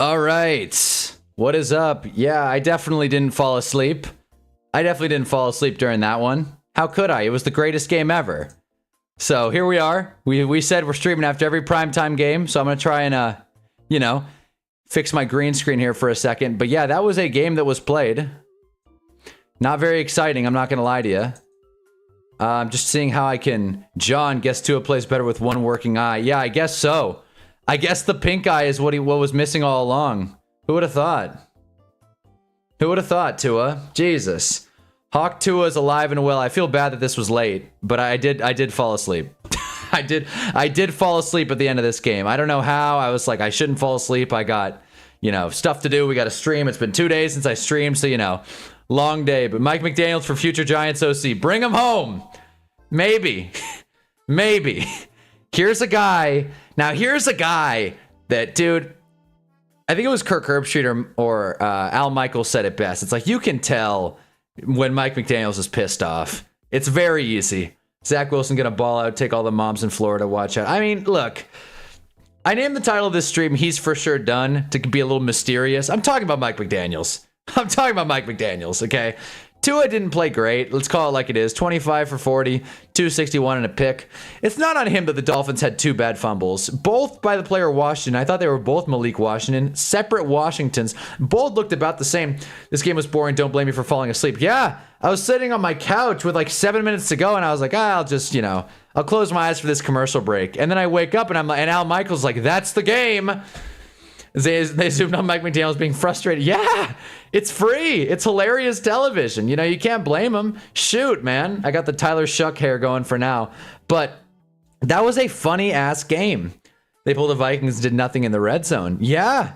All right. What is up? Yeah, I definitely didn't fall asleep. During that one. How could I? It was the greatest game ever. So here we are. We said we're streaming after every primetime game. So I'm going to try and, fix my green screen here for a second. But yeah, that was a game that was played. Not very exciting. I'm not going to lie to you. I'm just seeing how I can... John, guess Tua plays better with one working eye. Yeah, I guess so. I guess the pink eye is what was missing all along. Who would have thought? Who would have thought, Tua? Jesus. Hawk Tua is alive and well. I feel bad that this was late, but I did fall asleep. I did fall asleep at the end of this game. I don't know how. I was like, I shouldn't fall asleep. I got, stuff to do. We got to stream. It's been 2 days since I streamed, so, long day. But Mike McDaniels for future Giants OC. Bring him home. Maybe. Maybe. Here's a guy that, dude, I think it was Kirk Herbstreit or Al Michaels said it best. It's like, you can tell when Mike McDaniels is pissed off. It's very easy. Zach Wilson gonna ball out, take all the moms in Florida, watch out. I mean, look, I named the title of this stream, He's For Sure Done, to be a little mysterious. I'm talking about Mike McDaniels. Okay? Tua didn't play great. Let's call it like it is. 25 for 40, 261 and a pick. It's not on him that the Dolphins had 2 bad fumbles. Both by the player Washington. I thought they were both Malik Washington. Separate Washingtons. Both looked about the same. This game was boring. Don't blame me for falling asleep. Yeah, I was sitting on my couch with like 7 minutes to go, and I was like, I'll just, I'll close my eyes for this commercial break. And then I wake up, and and Al Michaels like, that's the game. They zoomed on Mike McDaniels being frustrated. Yeah, it's free. It's hilarious television. You can't blame him. Shoot, man. I got the Tyler Shuck hair going for now. But that was a funny-ass game. They pulled the Vikings, did nothing in the red zone. Yeah.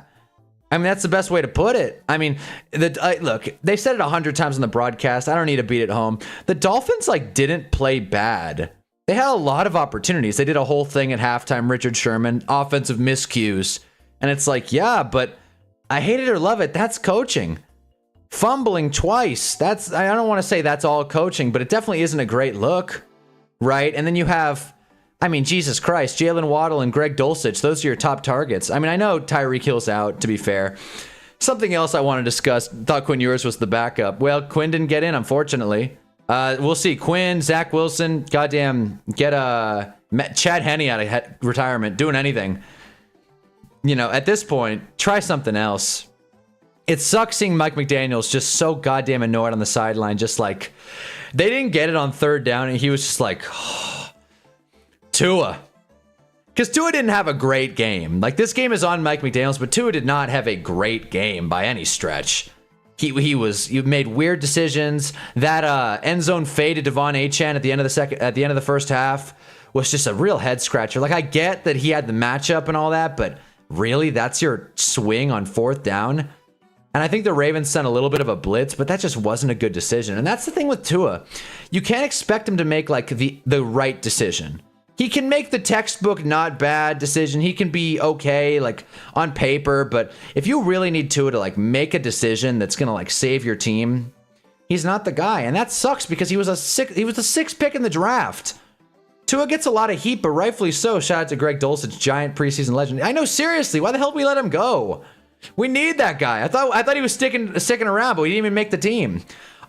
I mean, that's the best way to put it. I mean, look, they said it 100 times on the broadcast. I don't need to beat it home. The Dolphins, didn't play bad. They had a lot of opportunities. They did a whole thing at halftime. Richard Sherman, offensive miscues. And it's like, yeah, but I hate it or love it. That's coaching. Fumbling twice. I don't want to say that's all coaching, but it definitely isn't a great look, right? And then you have, Jesus Christ, Jalen Waddle and Greg Dulcich. Those are your top targets. I know Tyreek Hill's out, to be fair. Something else I want to discuss. Thought Quinn Ewers was the backup. Well, Quinn didn't get in, unfortunately. We'll see. Quinn, Zach Wilson, goddamn, get Chad Henne out of retirement, doing anything. At this point, try something else. It sucks seeing Mike McDaniels just so goddamn annoyed on the sideline, just like, they didn't get it on 3rd down, and he was just like, oh, Tua. Because Tua didn't have a great game. This game is on Mike McDaniels, but Tua did not have a great game by any stretch. He made weird decisions. That end zone fade to Devon Achane at the end of the first half was just a real head scratcher. I get that he had the matchup and all that, but really, that's your swing on 4th down? And I think the Ravens sent a little bit of a blitz, but that just wasn't a good decision. And that's the thing with Tua. You can't expect him to make the right decision. He can make the textbook not bad decision. He can be okay on paper, but if you really need Tua to make a decision that's going to save your team, he's not the guy. And that sucks because he was the 6th pick in the draft. Tua gets a lot of heat, but rightfully so. Shout out to Greg Dulcich, giant preseason legend. I know, seriously, why the hell did we let him go? We need that guy. I thought he was sticking around, but we didn't even make the team.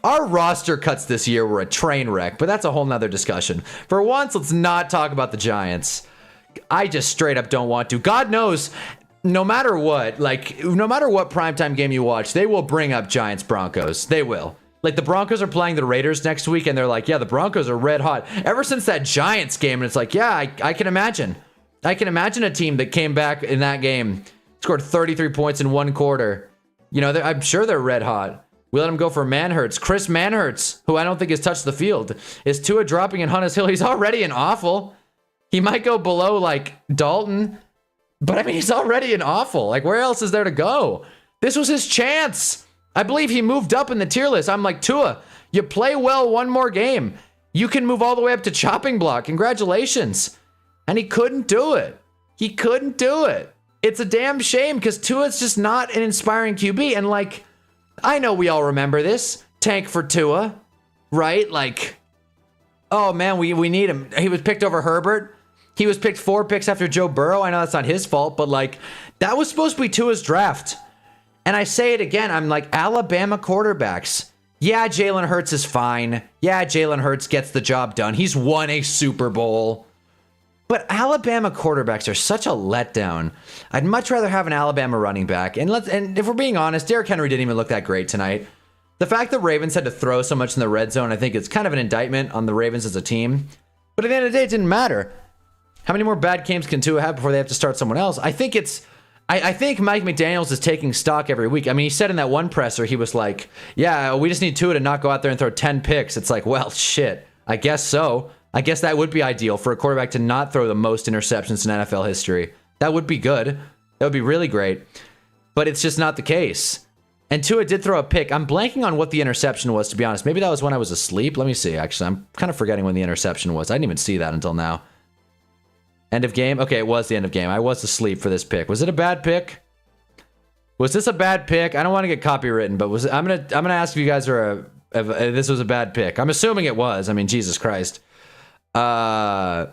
Our roster cuts this year were a train wreck, but that's a whole nother discussion. For once, let's not talk about the Giants. I just straight up don't want to. God knows, no matter what primetime game you watch, they will bring up Giants Broncos. They will. The Broncos are playing the Raiders next week, and they're like, yeah, the Broncos are red hot. Ever since that Giants game, and it's like, yeah, I can imagine. I can imagine a team that came back in that game, scored 33 points in 1 quarter. I'm sure they're red hot. We let them go for Manhurts. Chris Manhurts, who I don't think has touched the field. Is Tua dropping in Hunter's Hill? He's already an awful. He might go below, Dalton. But, he's already an awful. Where else is there to go? This was his chance. I believe he moved up in the tier list. I'm like, Tua, you play well one more game. You can move all the way up to chopping block. Congratulations. And he couldn't do it. It's a damn shame because Tua's just not an inspiring QB. And I know we all remember this. Tank for Tua, right? Oh man, we need him. He was picked over Herbert. He was picked 4 picks after Joe Burrow. I know that's not his fault, but That was supposed to be Tua's draft. And I say it again, I'm like, Alabama quarterbacks. Yeah, Jalen Hurts is fine. Yeah, Jalen Hurts gets the job done. He's won a Super Bowl. But Alabama quarterbacks are such a letdown. I'd much rather have an Alabama running back. And if we're being honest, Derrick Henry didn't even look that great tonight. The fact that Ravens had to throw so much in the red zone, I think it's kind of an indictment on the Ravens as a team. But at the end of the day, it didn't matter. How many more bad games can Tua have before they have to start someone else? I think Mike McDaniels is taking stock every week. I mean, he said in that one presser, he was like, yeah, we just need Tua to not go out there and throw 10 picks. It's like, well, shit, I guess so. I guess that would be ideal for a quarterback to not throw the most interceptions in NFL history. That would be good. That would be really great. But it's just not the case. And Tua did throw a pick. I'm blanking on what the interception was, to be honest. Maybe that was when I was asleep. Let me see, actually. I'm kind of forgetting when the interception was. I didn't even see that until now. End of game? Okay, it was the end of game. I was asleep for this pick. Was it a bad pick? Was this a bad pick? I don't want to get copywritten, but I'm gonna ask if you guys are if this was a bad pick. I'm assuming it was. I mean, Jesus Christ. Yeah,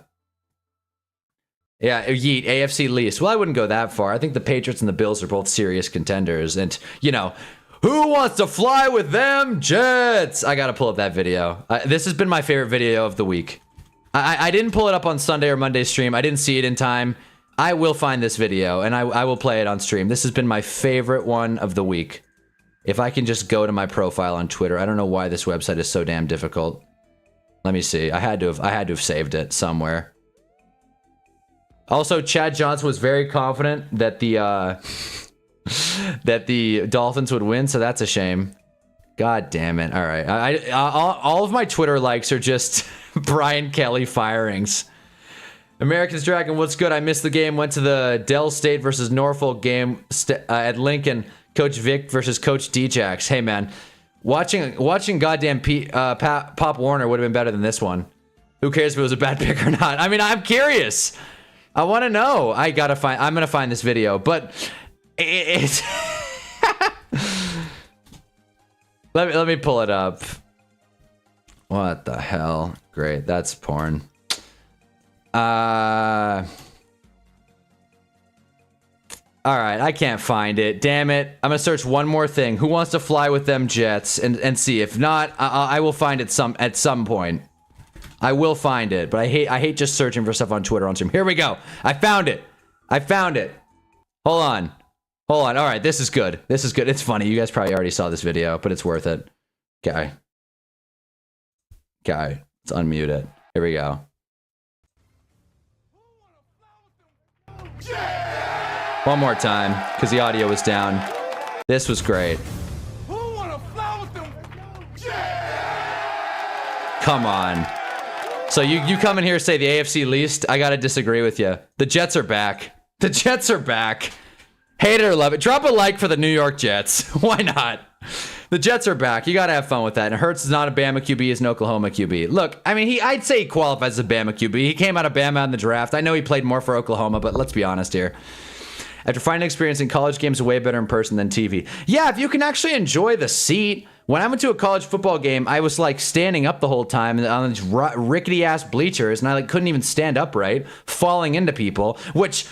yeet, AFC least. Well, I wouldn't go that far. I think the Patriots and the Bills are both serious contenders. And, you know, who wants to fly with them Jets? I got to pull up that video. This has been my favorite video of the week. I didn't pull it up on Sunday or Monday stream. I didn't see it in time. I will find this video, and I will play it on stream. This has been my favorite one of the week. If I can just go to my profile on Twitter. I don't know why this website is so damn difficult. Let me see. I had to have saved it somewhere. Also, Chad Johnson was very confident that the that the Dolphins would win, so that's a shame. God damn it! All right, all of my Twitter likes are just Brian Kelly firings. Americans Dragon, what's good? I missed the game. Went to the Dell State versus Norfolk game at Lincoln. Coach Vic versus Coach Djax. Hey man. Watching goddamn Pop Warner would have been better than this one. Who cares if it was a bad pick or not? I mean, I'm curious. I want to know. I'm gonna find this video, but it's let me pull it up. What the hell? Great, that's porn. All right, I can't find it. Damn it. I'm going to search one more thing. Who wants to fly with them Jets? And see. If not, I will find it at some point. I will find it. But I hate just searching for stuff on Twitter on stream. Here we go. I found it. Hold on. All right, this is good. It's funny. You guys probably already saw this video, but it's worth it. Okay. Let's unmute it. Here we go. One more time, because the audio was down. This was great. Come on. So you come in here and say the AFC least, I gotta disagree with you. The Jets are back. Hate it or love it. Drop a like for the New York Jets. Why not? The Jets are back. You gotta have fun with that. And Hurts is not a Bama QB, he's an Oklahoma QB. Look, I mean, I'd say he qualifies as a Bama QB. He came out of Bama in the draft. I know he played more for Oklahoma, but let's be honest here. After finding experience in college games way better in person than TV. Yeah, if you can actually enjoy the seat. When I went to a college football game, I was like standing up the whole time on these rickety ass bleachers, and I like couldn't even stand upright, falling into people, which,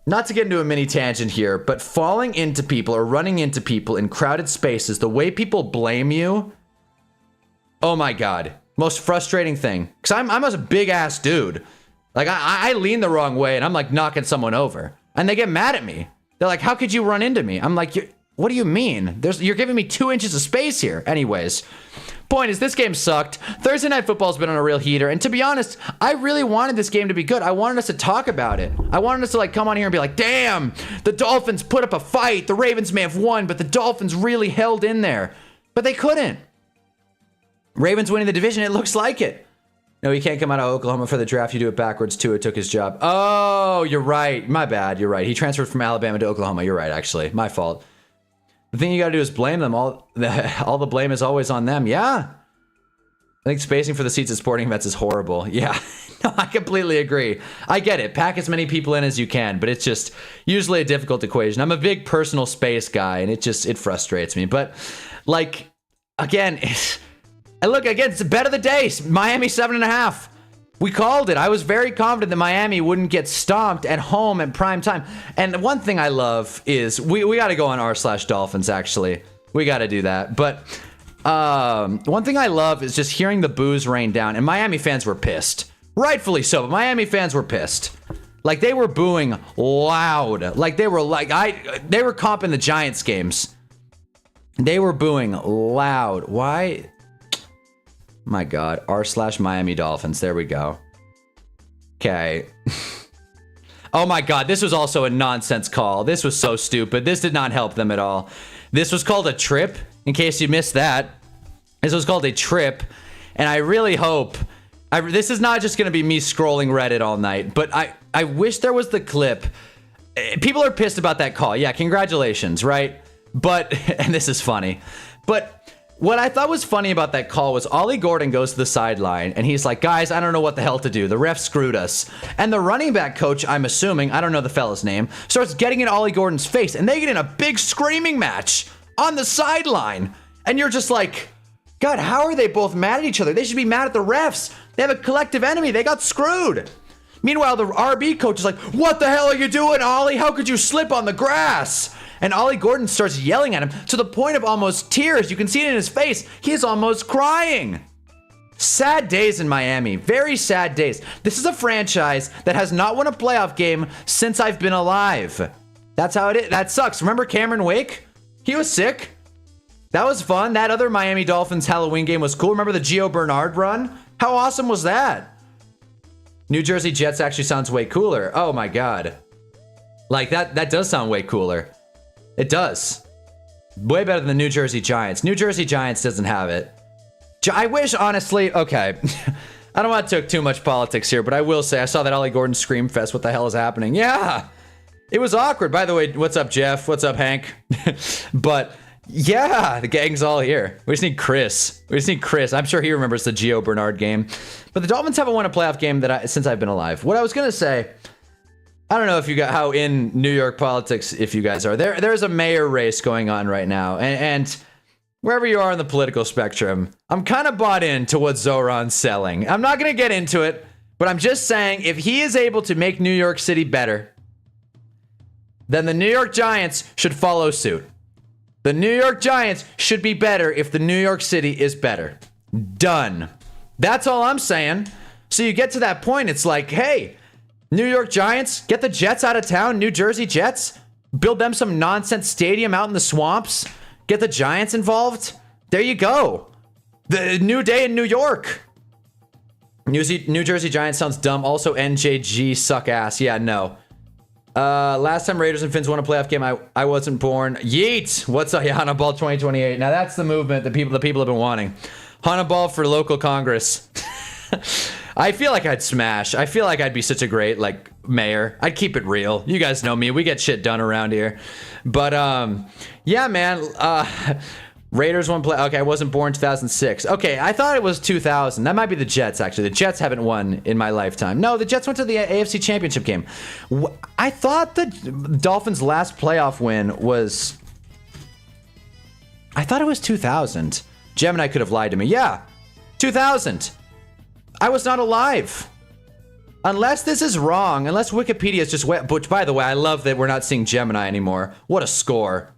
not to get into a mini tangent here, but falling into people or running into people in crowded spaces, the way people blame you, oh my God, most frustrating thing. Because I'm a big ass dude. Like I lean the wrong way and I'm like knocking someone over. And they get mad at me. They're like, how could you run into me? I'm like, what do you mean? You're giving me 2 inches of space here. Anyways, point is, this game sucked. Thursday Night Football's been on a real heater. And to be honest, I really wanted this game to be good. I wanted us to talk about it. I wanted us to like come on here and be like, damn, the Dolphins put up a fight. The Ravens may have won, but the Dolphins really held in there. But they couldn't. Ravens winning the division, it looks like it. No, you can't come out of Oklahoma for the draft. You do it backwards. Tua took his job. Oh, you're right. My bad. You're right. He transferred from Alabama to Oklahoma. You're right, actually. My fault. The thing you got to do is blame them. All the blame is always on them. Yeah. I think spacing for the seats at sporting events is horrible. Yeah. No, I completely agree. I get it. Pack as many people in as you can, but it's just usually a difficult equation. I'm a big personal space guy, and it frustrates me. But, like, again, and look, again, it's the bet of the day. Miami 7.5. We called it. I was very confident that Miami wouldn't get stomped at home at prime time. And one thing I love is we got to go on r/Dolphins, actually. We got to do that. But one thing I love is just hearing the boos rain down. And Miami fans were pissed. Rightfully so, but Miami fans were pissed. Like, they were booing loud. Like, they were comping the Giants games. They were booing loud. Why? My God, r/Miami Dolphins. There we go. Okay. Oh my God, this was also a nonsense call. This was so stupid. This did not help them at all. This was called a trip, in case you missed that. This was called a trip, and I really hope... this is not just going to be me scrolling Reddit all night, but I wish there was the clip. People are pissed about that call. Yeah, congratulations, right? But, and this is funny, but... what I thought was funny about that call was Ollie Gordon goes to the sideline and he's like, guys, I don't know what the hell to do. The ref screwed us. And the running back coach, I'm assuming, I don't know the fella's name, starts getting in Ollie Gordon's face and they get in a big screaming match on the sideline. And you're just like, God, how are they both mad at each other? They should be mad at the refs. They have a collective enemy. They got screwed. Meanwhile, the RB coach is like, what the hell are you doing, Ollie? How could you slip on the grass? And Ollie Gordon starts yelling at him to the point of almost tears. You can see it in his face. He is almost crying. Sad days in Miami. Very sad days. This is a franchise that has not won a playoff game since I've been alive. That's how it is. That sucks. Remember Cameron Wake? He was sick. That was fun. That other Miami Dolphins Halloween game was cool. Remember the Gio Bernard run? How awesome was that? New Jersey Jets actually sounds way cooler. Oh my God. Like that does sound way cooler. It does. Way better than the New Jersey Giants. New Jersey Giants doesn't have it. I wish, honestly, okay. I don't want to talk too much politics here, but I will say I saw that Ollie Gordon Scream Fest. What the hell is happening? Yeah. It was awkward. By the way, what's up, Jeff? What's up, Hank? But yeah, the gang's all here. We just need Chris. I'm sure he remembers the Gio Bernard game. But the Dolphins haven't won a playoff game since I've been alive. What I was going to say... I don't know if you got how in New York politics if you guys are. There's a mayor race going on right now. And wherever you are on the political spectrum, I'm kind of bought into what Zoran's selling. I'm not going to get into it, but I'm just saying if he is able to make New York City better, then the New York Giants should follow suit. The New York Giants should be better if the New York City is better. Done. That's all I'm saying. So you get to that point, it's like, hey... New York Giants, get the Jets out of town. New Jersey Jets, build them some nonsense stadium out in the swamps. Get the Giants involved. There you go. The new day in New York. New Jersey Giants sounds dumb. Also, NJG suck ass. Yeah, no. Last time Raiders and Fins won a playoff game, I wasn't born. Yeet. What's up, Hunnaball 2028? Now that's the movement that the people have been wanting. Hunnaball for local Congress. I feel like I'd smash. I feel like I'd be such a great, like, mayor. I'd keep it real. You guys know me. We get shit done around here. But, yeah, man. Raiders won play. Okay, I wasn't born in 2006. Okay, I thought it was 2000. That might be the Jets, actually. The Jets haven't won in my lifetime. No, the Jets went to the AFC Championship game. I thought the Dolphins' last playoff win was... I thought it was 2000. Gemini could have lied to me. Yeah, 2000. I was not alive. Unless this is wrong, unless Wikipedia is just wet. But by the way, I love that we're not seeing Gemini anymore. What a score.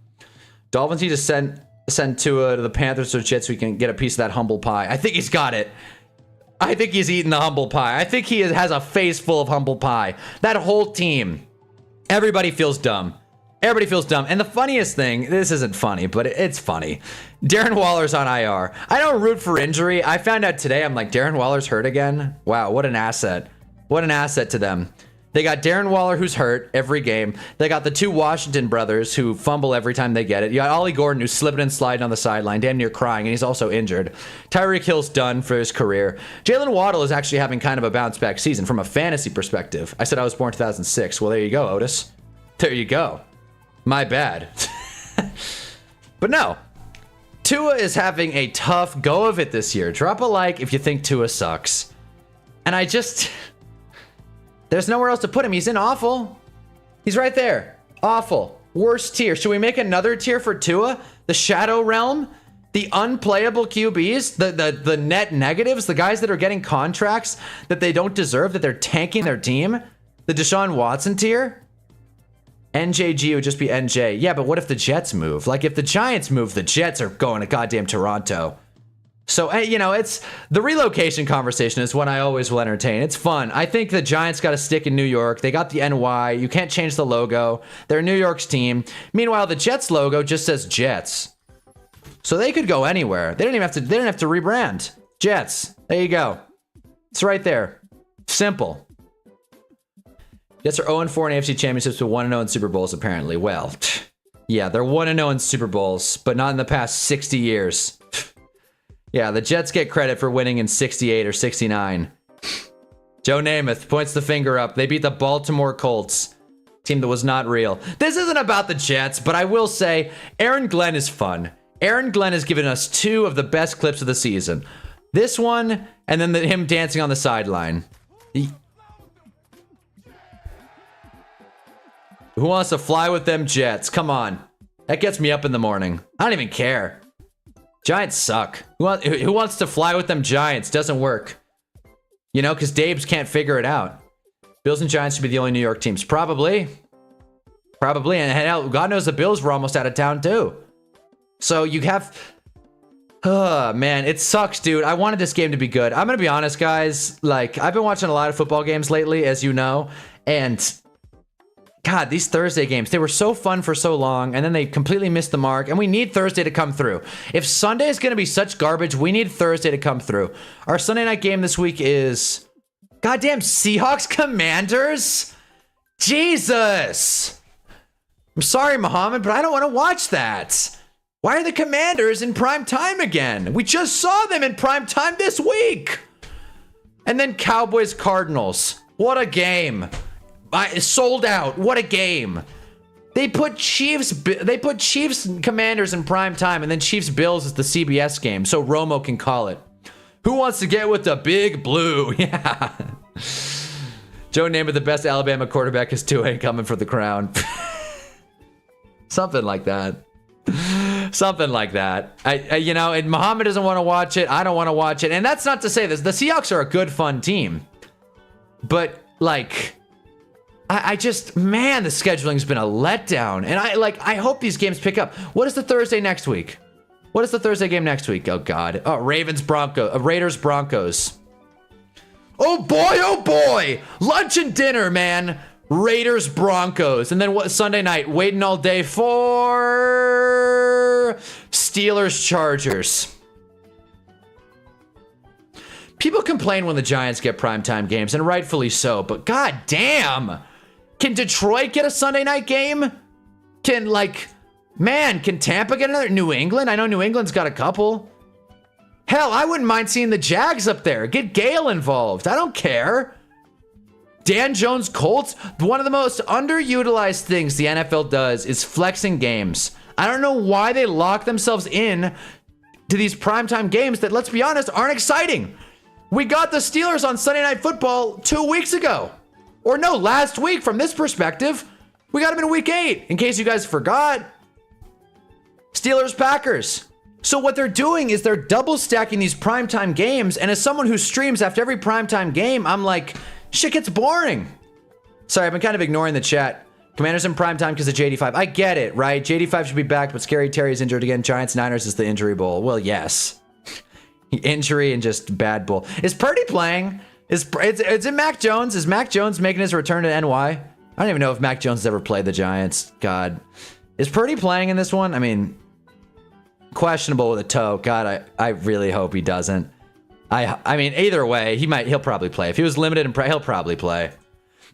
Dolphins need to send Tua to the Panthers or Jets so we can get a piece of that humble pie. I think he's got it. I think he's eating the humble pie. I think he has a face full of humble pie. That whole team. Everybody feels dumb. Everybody feels dumb. And the funniest thing, this isn't funny, but it's funny. Darren Waller's on IR. I don't root for injury. I found out today, I'm like, Darren Waller's hurt again? Wow, what an asset. What an asset to them. They got Darren Waller, who's hurt every game. They got the two Washington brothers who fumble every time they get it. You got Ollie Gordon, who's slipping and sliding on the sideline, damn near crying, and he's also injured. Tyreek Hill's done for his career. Jalen Waddle is actually having kind of a bounce-back season from a fantasy perspective. I said I was born 2006. Well, there you go, Otis. There you go. My bad. But no. Tua is having a tough go of it this year. Drop a like if you think Tua sucks. And I just... There's nowhere else to put him. He's in awful. He's right there. Awful. Worst tier. Should we make another tier for Tua? The Shadow Realm? The unplayable QBs, the net negatives, the guys that are getting contracts that they don't deserve, that they're tanking their team, the Deshaun Watson tier. NJG would just be NJ. Yeah, but what if the Jets move? Like, if the Giants move, the Jets are going to goddamn Toronto. So, you know, it's the relocation conversation is one I always will entertain. It's fun. I think the Giants got to stick in New York. They got the NY. You can't change the logo. They're New York's team. Meanwhile, the Jets logo just says Jets. So they could go anywhere. They didn't have to rebrand. Jets. There you go. It's right there. Simple. Jets are 0-4 in AFC Championships with 1-0 in Super Bowls, apparently. Well, yeah, they're 1-0 in Super Bowls, but not in the past 60 years. Yeah, the Jets get credit for winning in 68 or 69. Joe Namath points the finger up. They beat the Baltimore Colts, team that was not real. This isn't about the Jets, but I will say Aaron Glenn is fun. Aaron Glenn has given us 2 of the best clips of the season. This one, and then him dancing on the sideline. Who wants to fly with them Jets? Come on. That gets me up in the morning. I don't even care. Giants suck. Who wants to fly with them Giants? Doesn't work. You know, because Dabes can't figure it out. Bills and Giants should be the only New York teams. Probably. Probably. And hell, God knows the Bills were almost out of town too. So you have... Oh, man, it sucks, dude. I wanted this game to be good. I'm going to be honest, guys. Like, I've been watching a lot of football games lately, as you know. And... God, these Thursday games, they were so fun for so long, and then they completely missed the mark, and we need Thursday to come through. If Sunday is going to be such garbage, we need Thursday to come through. Our Sunday night game this week is... Goddamn Seahawks Commanders? Jesus! I'm sorry, Muhammad, but I don't want to watch that. Why are the Commanders in prime time again? We just saw them in prime time this week! And then Cowboys Cardinals. What a game. Sold out. What a game. They put Chiefs Commanders in prime time, and then Chiefs Bills is the CBS game, so Romo can call it. Who wants to get with the big blue? Yeah. Joe Namath, the best Alabama quarterback, is Tua coming for the crown. Something like that. Something like that. You know, and Muhammad doesn't want to watch it. I don't want to watch it. And that's not to say this. The Seahawks are a good, fun team. But, like... I just, man, the scheduling's been a letdown. And I hope these games pick up. What is the Thursday next week? What is the Thursday game next week? Oh, God. Oh, Raiders, Broncos. Oh, boy. Lunch and dinner, man. Raiders, Broncos. And then what? Sunday night, waiting all day for Steelers, Chargers. People complain when the Giants get primetime games, and rightfully so, but god damn! Can Detroit get a Sunday night game? Can Tampa get another? New England? I know New England's got a couple. Hell, I wouldn't mind seeing the Jags up there. Get Gale involved. I don't care. Dan Jones Colts? One of the most underutilized things the NFL does is flexing games. I don't know why they lock themselves in to these primetime games that, let's be honest, aren't exciting. We got the Steelers on Sunday Night Football 2 weeks ago. Or no, last week from this perspective. We got them in week 8, in case you guys forgot. Steelers, Packers. So what they're doing is they're double stacking these primetime games, and as someone who streams after every primetime game, I'm like, shit gets boring. Sorry, I've been kind of ignoring the chat. Commanders in primetime because of JD5. I get it, right? JD5 should be back, but Scary Terry is injured again. Giants, Niners is the injury bowl. Well, yes. Injury and just bad bull. Is Purdy playing? It's in Mac Jones. Is Mac Jones making his return to NY? I don't even know if Mac Jones has ever played the Giants. God. Is Purdy playing in this one? I mean, questionable with a toe. God, I really hope he doesn't. I mean, either way, he'll probably play. If he was limited, he'll probably play.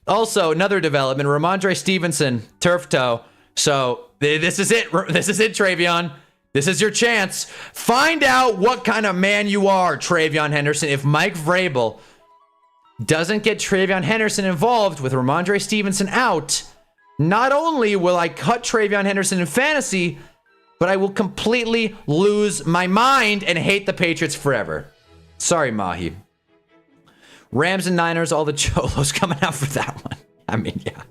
Also, another development, Ramondre Stevenson, turf toe. So this is it. This is it, Travion. This is your chance. Find out what kind of man you are, Travion Henderson. If Mike Vrabel doesn't get Travion Henderson involved with Ramondre Stevenson out, not only will I cut Travion Henderson in fantasy, but I will completely lose my mind and hate the Patriots forever. Sorry, Mahi. Rams and Niners, all the cholos coming out for that one. I mean, yeah.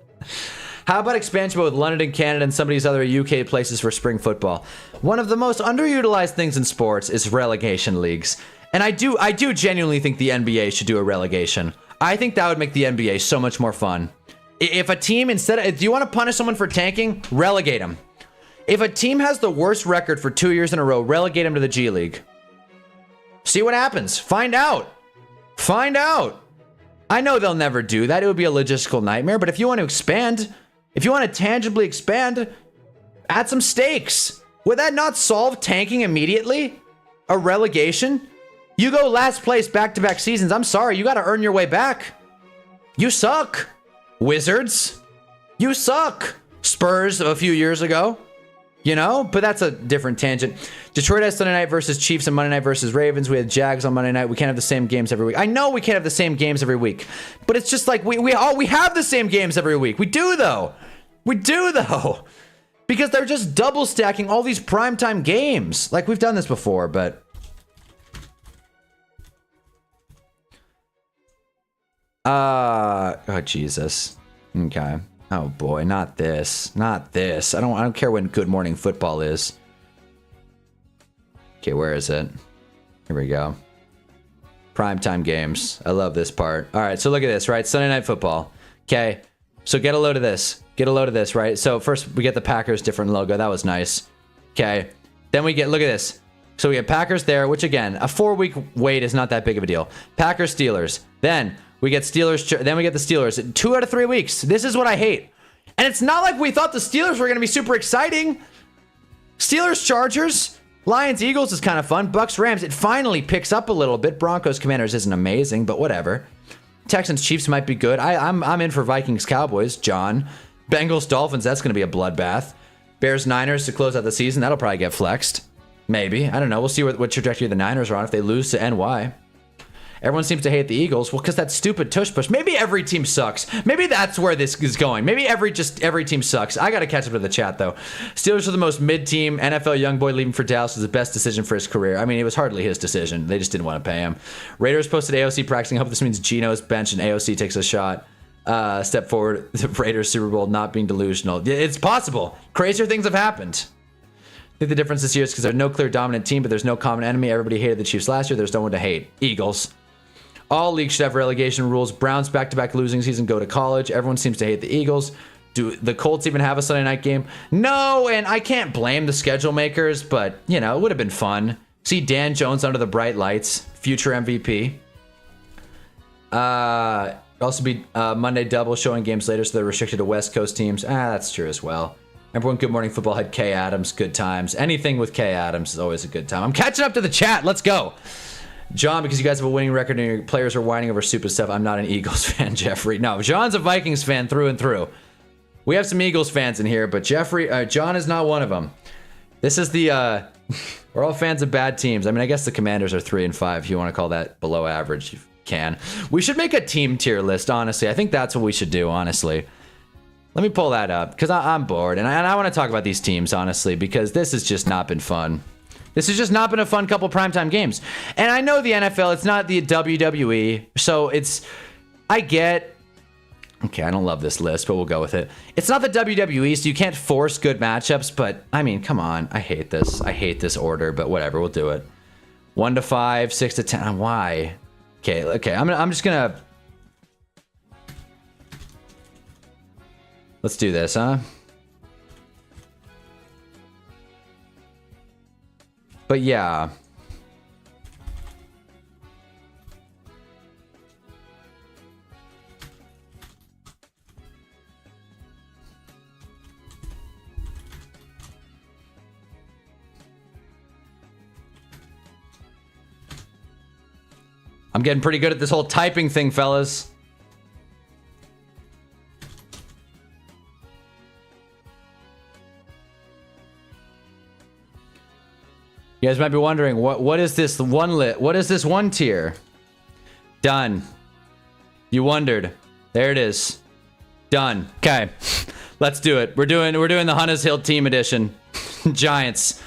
How about expansion with London, Canada, and some of these other UK places for spring football? One of the most underutilized things in sports is relegation leagues. And I do genuinely think the NBA should do a relegation. I think that would make the NBA so much more fun. If a team, do you want to punish someone for tanking? Relegate them. If a team has the worst record for 2 years in a row, relegate them to the G League. See what happens. Find out. Find out. I know they'll never do that. It would be a logistical nightmare. But if you want to expand, if you want to tangibly expand, add some stakes. Would that not solve tanking immediately? A relegation? You go last place back-to-back seasons. I'm sorry. You got to earn your way back. You suck. Wizards. You suck. Spurs a few years ago. You know, but that's a different tangent. Detroit has Sunday night versus Chiefs and Monday night versus Ravens. We had Jags on Monday night. We can't have the same games every week. I know we can't have the same games every week, but it's just like we have the same games every week. We do though. We do though, because they're just double stacking all these primetime games. Like we've done this before, but oh Jesus. Okay. Oh boy, not this. Not this. I don't care when Good Morning Football is. Okay, where is it? Here we go. Primetime games. I love this part. All right, so look at this, right? Sunday Night Football. Okay, so get a load of this. Get a load of this, right? So first we get the Packers different logo. That was nice. Okay, then we get, look at this. So we have Packers there, which again, a 4-week wait is not that big of a deal. Packers, Steelers. Then we get Steelers, then we get the Steelers. 2 out of 3 weeks. This is what I hate. And it's not like we thought the Steelers were going to be super exciting. Steelers, Chargers, Lions, Eagles is kind of fun. Bucks, Rams, it finally picks up a little bit. Broncos, Commanders isn't amazing, but whatever. Texans, Chiefs might be good. I'm in for Vikings, Cowboys, John. Bengals, Dolphins, that's going to be a bloodbath. Bears, Niners to close out the season. That'll probably get flexed. Maybe. I don't know. We'll see what trajectory the Niners are on if they lose to NY. Everyone seems to hate the Eagles. Well, because that stupid tush push. Maybe every team sucks. Maybe that's where this is going. Maybe every team sucks. I got to catch up to the chat, though. Steelers are the most mid-team. NFL young boy leaving for Dallas was the best decision for his career. I mean, it was hardly his decision. They just didn't want to pay him. Raiders posted AOC practicing. I hope this means Geno's bench and AOC takes a shot. Step forward. The Raiders Super Bowl not being delusional. It's possible. Crazier things have happened. I think the difference this year is because there's no clear dominant team, but there's no common enemy. Everybody hated the Chiefs last year. There's no one to hate. Eagles. All leagues should have relegation rules. Browns back-to-back losing season go to college. Everyone seems to hate the Eagles. Do the Colts even have a Sunday night game? No, and I can't blame the schedule makers, but, you know, it would have been fun. See Dan Jones under the bright lights. Future MVP. Also be Monday double showing games later, so they're restricted to West Coast teams. That's true as well. Remember when Good Morning Football had Kay Adams? Good times. Anything with Kay Adams is always a good time. I'm catching up to the chat. Let's go. John, because you guys have a winning record and your players are whining over stupid stuff, I'm not an Eagles fan, Jeffrey. No, John's a Vikings fan through and through. We have some Eagles fans in here, but John is not one of them. This is the, we're all fans of bad teams. I mean, I guess the Commanders are 3 and 5. If you want to call that below average, you can. We should make a team tier list, honestly. I think that's what we should do, honestly. Let me pull that up, because I'm bored. And I want to talk about these teams, honestly, because this has just not been fun. This has just not been a fun couple primetime games. And I know the NFL, it's not the WWE, so it's, I get, okay, I don't love this list, but we'll go with it. It's not the WWE, so you can't force good matchups, but, I mean, come on. I hate this. I hate this order, but whatever, we'll do it. 1 to 5, 6 to 10, why? Okay, I'm just gonna, let's do this, huh? But yeah. I'm getting pretty good at this whole typing thing, fellas. You guys might be wondering, what is this what is this one tier? Done. You wondered. There it is. Done. Okay. Let's do it. We're doing the Hunters Hill Team Edition. Giants.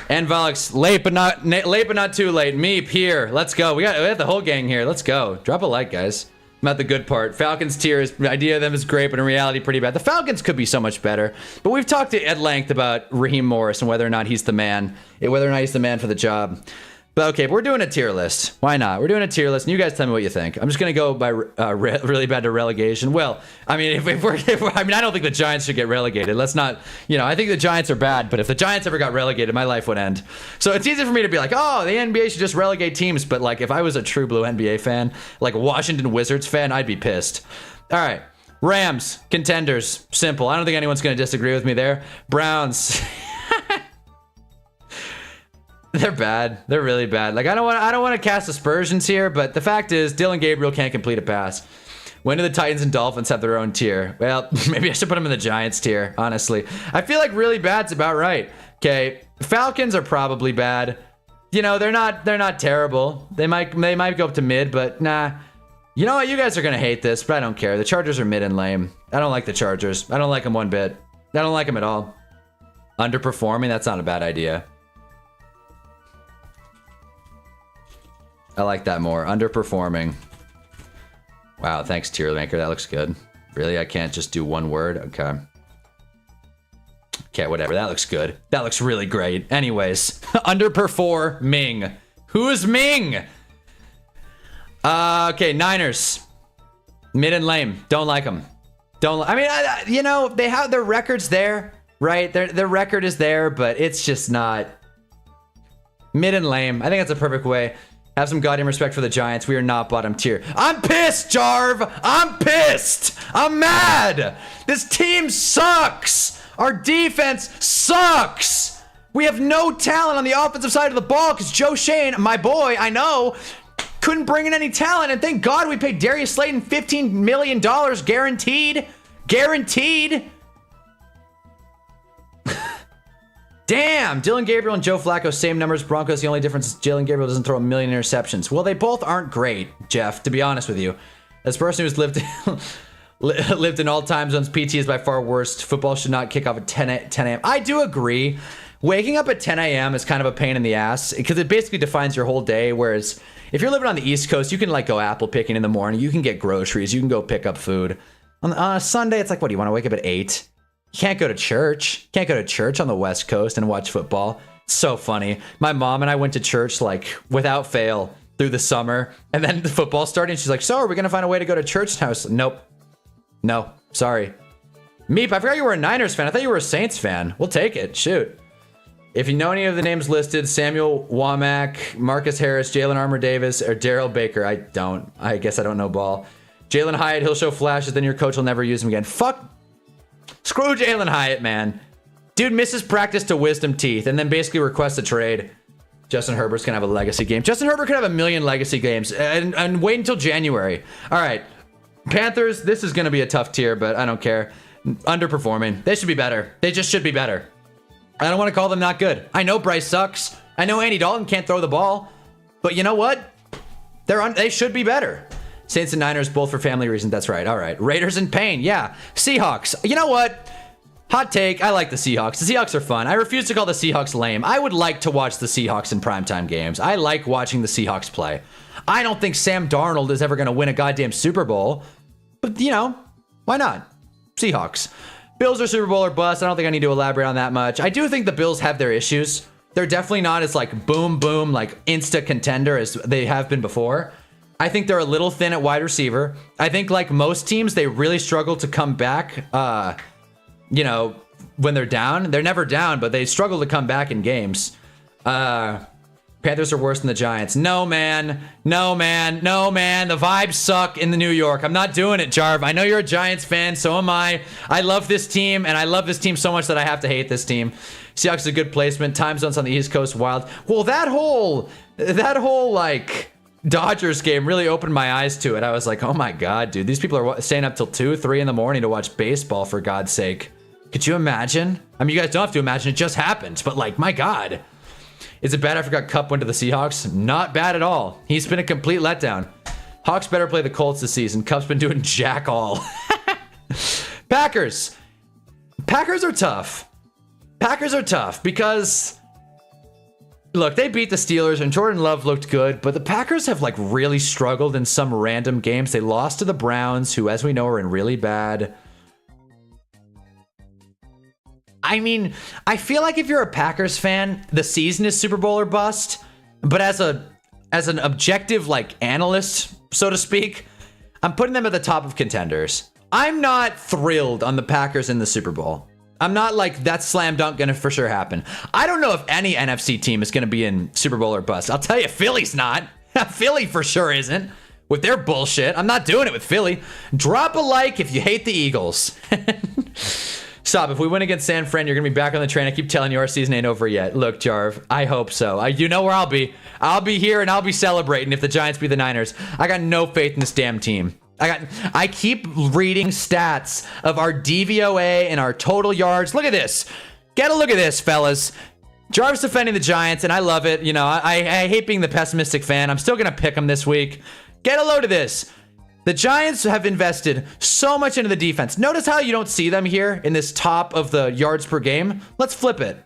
And Volux, late but not too late. Meep here. Let's go. We have the whole gang here. Let's go. Drop a like, guys. Not the good part. Falcons tier is the idea of them is great, but in reality pretty bad. The Falcons could be so much better. But we've talked at length about Raheem Morris and whether or not he's the man. Whether or not he's the man for the job. But okay, we're doing a tier list. Why not? We're doing a tier list, and you guys tell me what you think. I'm just gonna go by really bad to relegation. Well, I mean, if we're I mean, I don't think the Giants should get relegated. Let's not, I think the Giants are bad, but if the Giants ever got relegated, my life would end. So it's easy for me to be like, oh, the NBA should just relegate teams. But like, if I was a true blue NBA fan, like Washington Wizards fan, I'd be pissed. All right, Rams, contenders, simple. I don't think anyone's gonna disagree with me there. Browns. They're bad. They're really bad. Like I don't want to cast aspersions here, but the fact is Dylan Gabriel can't complete a pass. When do the Titans and Dolphins have their own tier? Well, maybe I should put them in the Giants tier, honestly. I feel like really bad's about right. Okay, Falcons are probably bad. They're not terrible. They might go up to mid, but nah. You know what? You guys are going to hate this, but I don't care. The Chargers are mid and lame. I don't like the Chargers. I don't like them one bit. I don't like them at all. Underperforming, that's not a bad idea. I like that more. Underperforming. Wow, thanks, tier maker. That looks good. Really? I can't just do one word? Okay. Okay, whatever. That looks good. That looks really great. Anyways, underperforming. Who's Ming? Okay, Niners. Mid and lame. Don't like them. They have their records there, right? Their record is there, but it's just not mid and lame. I think that's a perfect way. Have some goddamn respect for the Giants. We are not bottom tier. I'm pissed, Jarv. I'm pissed. I'm mad. This team sucks. Our defense sucks. We have no talent on the offensive side of the ball because Joe Shane, my boy, I know, couldn't bring in any talent. And thank God we paid Darius Slayton $15 million guaranteed. Guaranteed. Damn, Dylan Gabriel and Joe Flacco, same numbers. Broncos, the only difference is Dylan Gabriel doesn't throw a million interceptions. Well, they both aren't great, Jeff, to be honest with you. As a person who's lived in all time zones, PT is by far worst. Football should not kick off at 10 a.m. I do agree. Waking up at 10 a.m. is kind of a pain in the ass because it basically defines your whole day. Whereas if you're living on the East Coast, you can like go apple picking in the morning. You can get groceries. You can go pick up food. On a Sunday, it's like, what, do you want to wake up at 8? You can't go to church. Can't go to church on the West Coast and watch football. It's so funny. My mom and I went to church like without fail through the summer, and then the football started. And she's like, "So, are we gonna find a way to go to church?" And I was like, "Nope, no, sorry." Meep, I forgot you were a Niners fan. I thought you were a Saints fan. We'll take it. Shoot. If you know any of the names listed, Samuel Womack, Marcus Harris, Jalen Armour Davis, or Daryl Baker, I don't. I guess I don't know ball. Jalen Hyatt, he'll show flashes, then your coach will never use him again. Fuck. Screw Jalen Hyatt, man. Dude misses practice to wisdom teeth and then basically requests a trade. Justin Herbert's gonna have a legacy game. Justin Herbert could have a million legacy games and wait until January. All right. Panthers, this is gonna be a tough tier, but I don't care. Underperforming. They should be better. They just should be better. I don't want to call them not good. I know Bryce sucks. I know Andy Dalton can't throw the ball. But you know what? They should be better. Saints and Niners, both for family reasons. That's right. All right. Raiders in pain. Yeah. Seahawks. You know what? Hot take. I like the Seahawks. The Seahawks are fun. I refuse to call the Seahawks lame. I would like to watch the Seahawks in primetime games. I like watching the Seahawks play. I don't think Sam Darnold is ever going to win a goddamn Super Bowl. But, why not? Seahawks. Bills are Super Bowl or bust. I don't think I need to elaborate on that much. I do think the Bills have their issues. They're definitely not as like boom, like insta contender as they have been before. I think they're a little thin at wide receiver. I think like most teams, they really struggle to come back, when they're down. They're never down, but they struggle to come back in games. Panthers are worse than the Giants. No, man. The vibes suck in the New York. I'm not doing it, Jarv. I know you're a Giants fan. So am I. I love this team, and I love this team so much that I have to hate this team. Seahawks is a good placement. Time zones on the East Coast, wild. Well, that whole like Dodgers game really opened my eyes to it. I was like, oh my God, dude. These people are staying up till 2, 3 in the morning to watch baseball, for God's sake. Could you imagine? I mean, you guys don't have to imagine. It just happened. But like, my God. Is it bad I forgot Kupp went to the Seahawks? Not bad at all. He's been a complete letdown. Hawks better play the Colts this season. Kupp's been doing jack all. Packers. Packers are tough. Packers are tough because Look, they beat the Steelers and Jordan Love looked good, but the Packers have like really struggled in some random games. They lost to the Browns, who, as we know, are in really bad. I mean, I feel like if you're a Packers fan, the season is Super Bowl or bust. But as an objective like analyst, so to speak, I'm putting them at the top of contenders. I'm not thrilled on the Packers in the Super Bowl. I'm not like, that's slam dunk gonna for sure happen. I don't know if any NFC team is gonna be in Super Bowl or bust. I'll tell you, Philly's not. Philly for sure isn't. With their bullshit. I'm not doing it with Philly. Drop a like if you hate the Eagles. Stop. If we win against San Fran, you're gonna be back on the train. I keep telling you our season ain't over yet. Look, Jarv, I hope so. You know where I'll be. I'll be here and I'll be celebrating if the Giants beat the Niners. I got no faith in this damn team. I keep reading stats of our DVOA and our total yards. Look at this. Get a look at this, fellas. Jarvis defending the Giants, and I love it. You know, I hate being the pessimistic fan. I'm still going to pick them this week. Get a load of this. The Giants have invested so much into the defense. Notice how you don't see them here in this top of the yards per game. Let's flip it.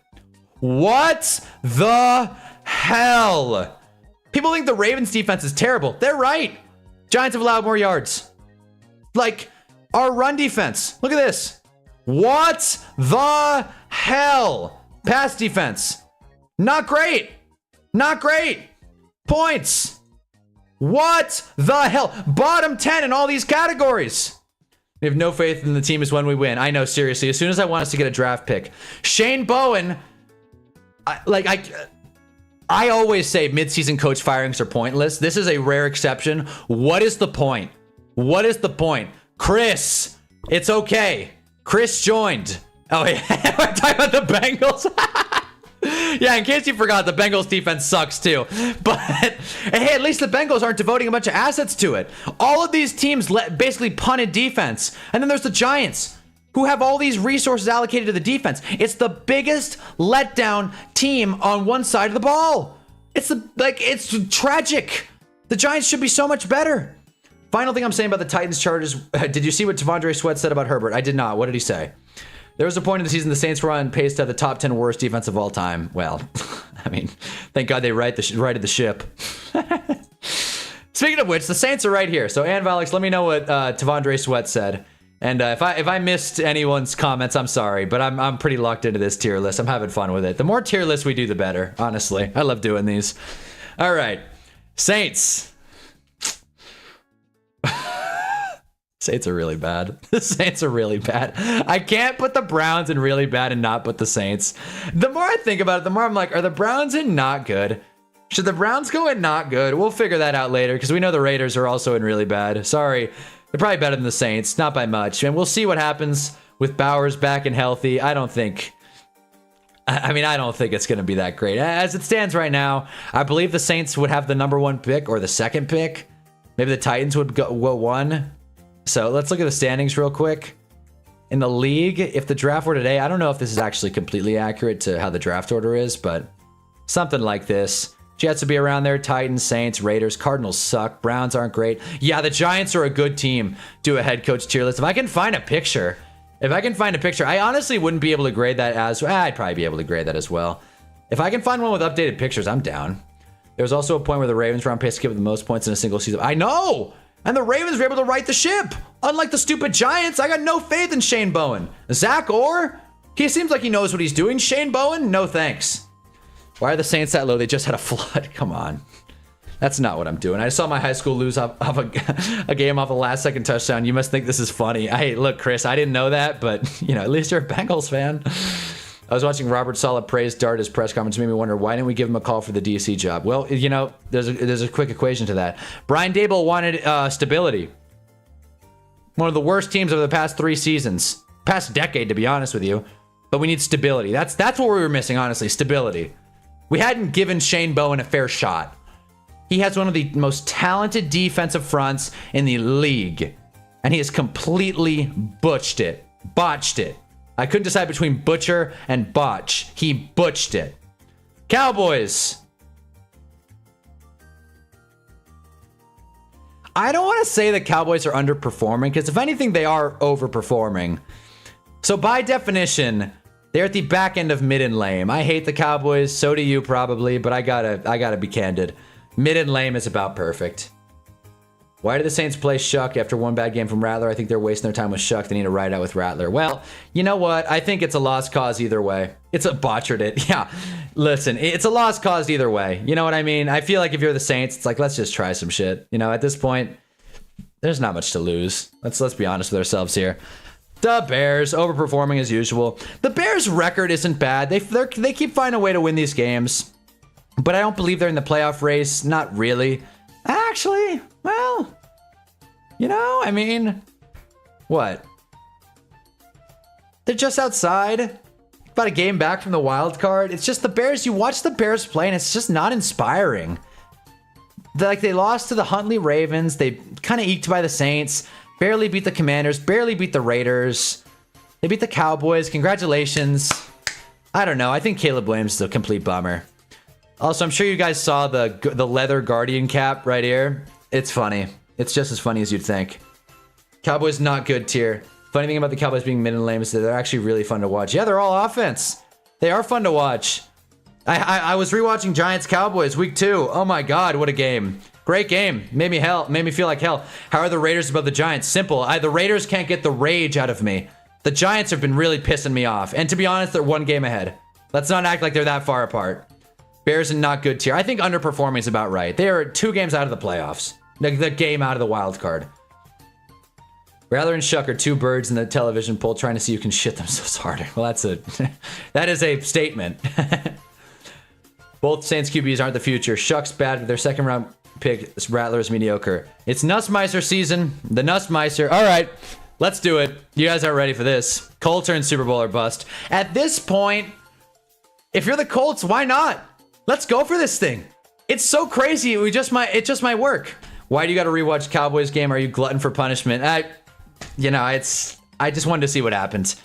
What the hell? People think the Ravens defense is terrible. They're right. Giants have allowed more yards. Like, our run defense. Look at this. What the hell? Pass defense. Not great. Not great. Points. What the hell? Bottom 10 in all these categories. We have no faith in the team is when we win. I know, seriously. As soon as I want us to get a draft pick. Shane Bowen. I always say midseason coach firings are pointless. This is a rare exception. What is the point? What is the point? Chris, it's okay. Chris joined. Oh, yeah. We're talking about the Bengals. Yeah, in case you forgot, the Bengals defense sucks too. But hey, at least the Bengals aren't devoting a bunch of assets to it. All of these teams basically punted defense. And then there's the Giants, who have all these resources allocated to the defense. It's the biggest letdown team on one side of the ball. It's tragic. The Giants should be so much better. Final thing I'm saying about the Titans Chargers. Did you see what T'Vondre Sweat said about Herbert? I did not. What did he say? There was a point in the season the Saints were on pace to have the top 10 worst defense of all time. Well, I mean, thank God they righted the ship. Speaking of which, the Saints are right here. So, Ann Valix, let me know what T'Vondre Sweat said. And if I missed anyone's comments, I'm sorry, but I'm pretty locked into this tier list. I'm having fun with it. The more tier lists we do, the better. Honestly, I love doing these. All right, Saints. Saints are really bad. The Saints are really bad. I can't put the Browns in really bad and not put the Saints. The more I think about it, the more I'm like, are the Browns in not good? Should the Browns go in not good? We'll figure that out later because we know the Raiders are also in really bad. Sorry. They're probably better than the Saints, not by much. And we'll see what happens with Bowers back and healthy. I don't think it's going to be that great. As it stands right now, I believe the Saints would have the number 1 pick or the 2nd pick. Maybe the Titans would go 1. So let's look at the standings real quick. In the league, if the draft were today, I don't know if this is actually completely accurate to how the draft order is, but something like this. Jets would be around there. Titans, Saints, Raiders, Cardinals suck. Browns aren't great. Yeah, the Giants are a good team. Do a head coach tier list. If I can find a picture, I honestly wouldn't be able to grade that as... I'd probably be able to grade that as well. If I can find one with updated pictures, I'm down. There was also a point where the Ravens were on pace to give the most points in a single season. I know! And the Ravens were able to right the ship. Unlike the stupid Giants, I got no faith in Shane Bowen. Zach Orr? He seems like he knows what he's doing. Shane Bowen? No thanks. Why are the Saints that low? They just had a flood. Come on. That's not what I'm doing. I saw my high school lose off a game off a last-second touchdown. You must think this is funny. Hey, look, Chris, I didn't know that, but, you know, at least you're a Bengals fan. I was watching Robert Saleh praise Dart his press conference. It made me wonder, why didn't we give him a call for the DC job? Well, you know, there's a quick equation to that. Brian Daboll wanted stability. One of the worst teams over the past 3 seasons. Past decade, to be honest with you. But we need stability. That's what we were missing, honestly. Stability. We hadn't given Shane Bowen a fair shot. He has one of the most talented defensive fronts in the league. And he has completely botched it. I couldn't decide between butcher and botch. He butched it. Cowboys. I don't want to say the Cowboys are underperforming, because if anything, they are overperforming. So by definition, They're at the back end of mid and lame. I hate the Cowboys. So do you probably, but I gotta be candid. Mid and lame is about perfect. Why did the Saints play Shuck after one bad game from Rattler? I think they're wasting their time with Shuck. They need to ride out with Rattler. Well, you know what? I think it's a lost cause either way. It's a botchered it. Yeah. Listen, it's a lost cause either way. You know what I mean? I feel like if you're the Saints, it's like, let's just try some shit. You know, at this point, there's not much to lose. Let's be honest with ourselves here. The Bears overperforming as usual. The Bears' record isn't bad. They keep finding a way to win these games, but I don't believe they're in the playoff race. Not really. Actually, well, you know, I mean, what? They're just outside. About a game back from the wild card. It's just the Bears. You watch the Bears play, and it's just not inspiring. They lost to the Huntley Ravens. They kind of eked by the Saints. Barely beat the Commanders. Barely beat the Raiders. They beat the Cowboys. Congratulations. I don't know. I think Caleb Williams is a complete bummer. Also, I'm sure you guys saw the leather Guardian cap right here. It's funny. It's just as funny as you'd think. Cowboys not good tier. Funny thing about the Cowboys being mid and lame is that they're actually really fun to watch. Yeah, they're all offense. They are fun to watch. I was rewatching Giants Cowboys week 2. Oh my God, what a game. Great game. Made me feel like hell. How are the Raiders above the Giants? Simple. The Raiders can't get the rage out of me. The Giants have been really pissing me off. And to be honest, they're one game ahead. Let's not act like they're that far apart. Bears in not good tier. I think underperforming is about right. They are 2 games out of the playoffs. The game out of the wild card. Rattler and Shuck are 2 birds in the television poll trying to see who can shit themselves harder. Well, that is a statement. Both Saints QBs aren't the future. Shuck's bad. Their second round pick, Rattler is mediocre. It's Nussmeister season. The Nussmeister. All right, let's do it. You guys aren't ready for this. Colts are in Super Bowl or bust. At this point, if you're the Colts, why not? Let's go for this thing. It's so crazy. It just might work. Why do you got to rewatch Cowboys game? Are you glutton for punishment? I just wanted to see what happens.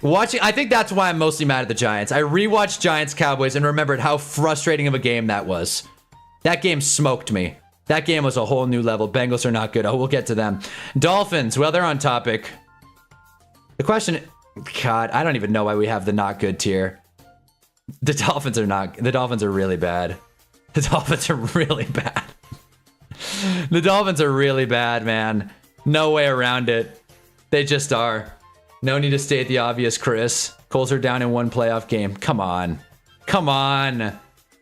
I think that's why I'm mostly mad at the Giants. I rewatched Giants Cowboys and remembered how frustrating of a game that was. That game smoked me. That game was a whole new level. Bengals are not good. Oh, we'll get to them. Dolphins, well, they're on topic. The question, God, I don't even know why we have the not good tier. The Dolphins are really bad. The Dolphins are really bad. The Dolphins are really bad, man. No way around it. They just are. No need to state the obvious, Chris. Colts are down in 1 playoff game. Come on. Come on.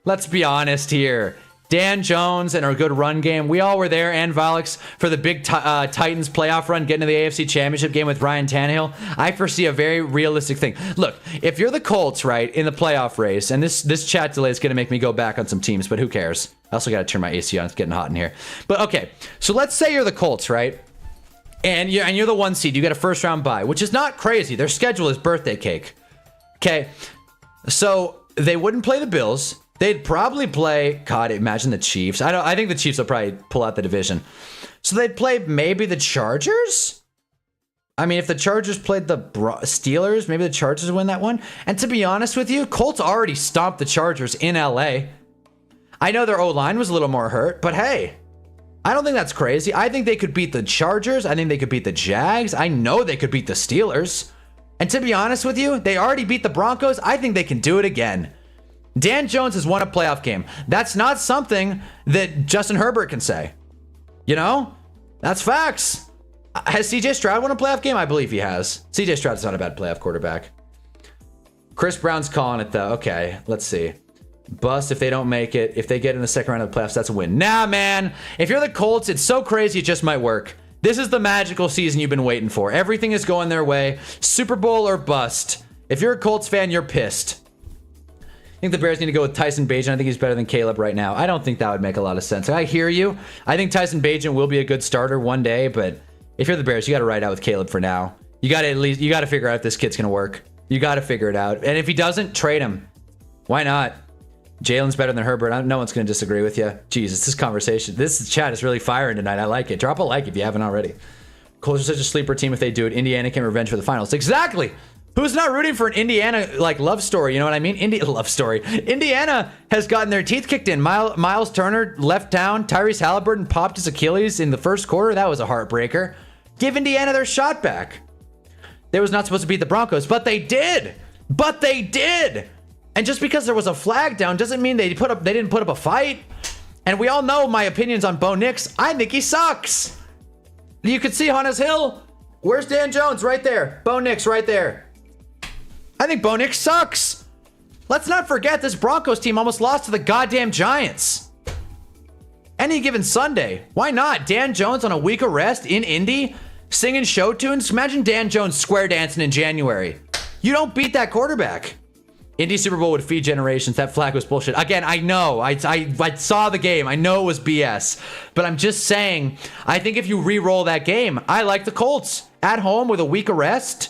Let's be honest here. Dan Jones and our good run game. We all were there, and Valix, for the big Titans playoff run, getting to the AFC Championship game with Ryan Tannehill. I foresee a very realistic thing. Look, if you're the Colts, right, in the playoff race, and this chat delay is going to make me go back on some teams, but who cares? I also got to turn my AC on. It's getting hot in here. But okay, so let's say you're the Colts, right? And you're the 1 seed. You get a first round bye, which is not crazy. Their schedule is birthday cake. Okay, so they wouldn't play the Bills. They'd probably play, God, imagine the Chiefs. I think the Chiefs will probably pull out the division. So they'd play maybe the Chargers? I mean, if the Chargers played the Steelers, maybe the Chargers win that one. And to be honest with you, Colts already stomped the Chargers in LA. I know their O-line was a little more hurt, but hey, I don't think that's crazy. I think they could beat the Chargers. I think they could beat the Jags. I know they could beat the Steelers. And to be honest with you, they already beat the Broncos. I think they can do it again. Dan Jones has won a playoff game. That's not something that Justin Herbert can say. You know? That's facts. Has CJ Stroud won a playoff game? I believe he has. CJ Stroud's not a bad playoff quarterback. Chris Brown's calling it though. Okay, let's see. Bust if they don't make it. If they get in the second round of the playoffs, that's a win. Nah, man. If you're the Colts, it's so crazy it just might work. This is the magical season you've been waiting for. Everything is going their way. Super Bowl or bust. If you're a Colts fan, you're pissed. I think the Bears need to go with Tyson Bagent. I think he's better than Caleb right now. I don't think that would make a lot of sense. I hear you. I think Tyson Bagent will be a good starter one day, but if you're the Bears, you got to ride out with Caleb for now. You got to figure out if this kid's going to work. You got to figure it out. And if he doesn't, trade him. Why not? Jalen's better than Herbert. No one's going to disagree with you. Jesus, this chat is really firing tonight. I like it. Drop a like if you haven't already. Colts are such a sleeper team. If they do it, Indiana can revenge for the finals. Exactly. Who's not rooting for an Indiana love story? You know what I mean? Love story. Indiana has gotten their teeth kicked in. Miles Turner left town. Tyrese Halliburton popped his Achilles in the first quarter. That was a heartbreaker. Give Indiana their shot back. They was not supposed to beat the Broncos, but they did. But they did. And just because there was a flag down doesn't mean they didn't put up a fight. And we all know my opinions on Bo Nix. I think he sucks. You could see Hunna's Hill. Where's Dan Jones? Right there. Bo Nix right there. I think Bo Nix sucks. Let's not forget this Broncos team almost lost to the goddamn Giants. Any given Sunday. Why not? Dan Jones on a week of rest in Indy, singing show tunes. Imagine Dan Jones square dancing in January. You don't beat that quarterback. Indy Super Bowl would feed generations. That flag was bullshit. Again, I know. I saw the game. I know it was BS. But I'm just saying, I think if you re-roll that game, I like the Colts. At home with a week of rest.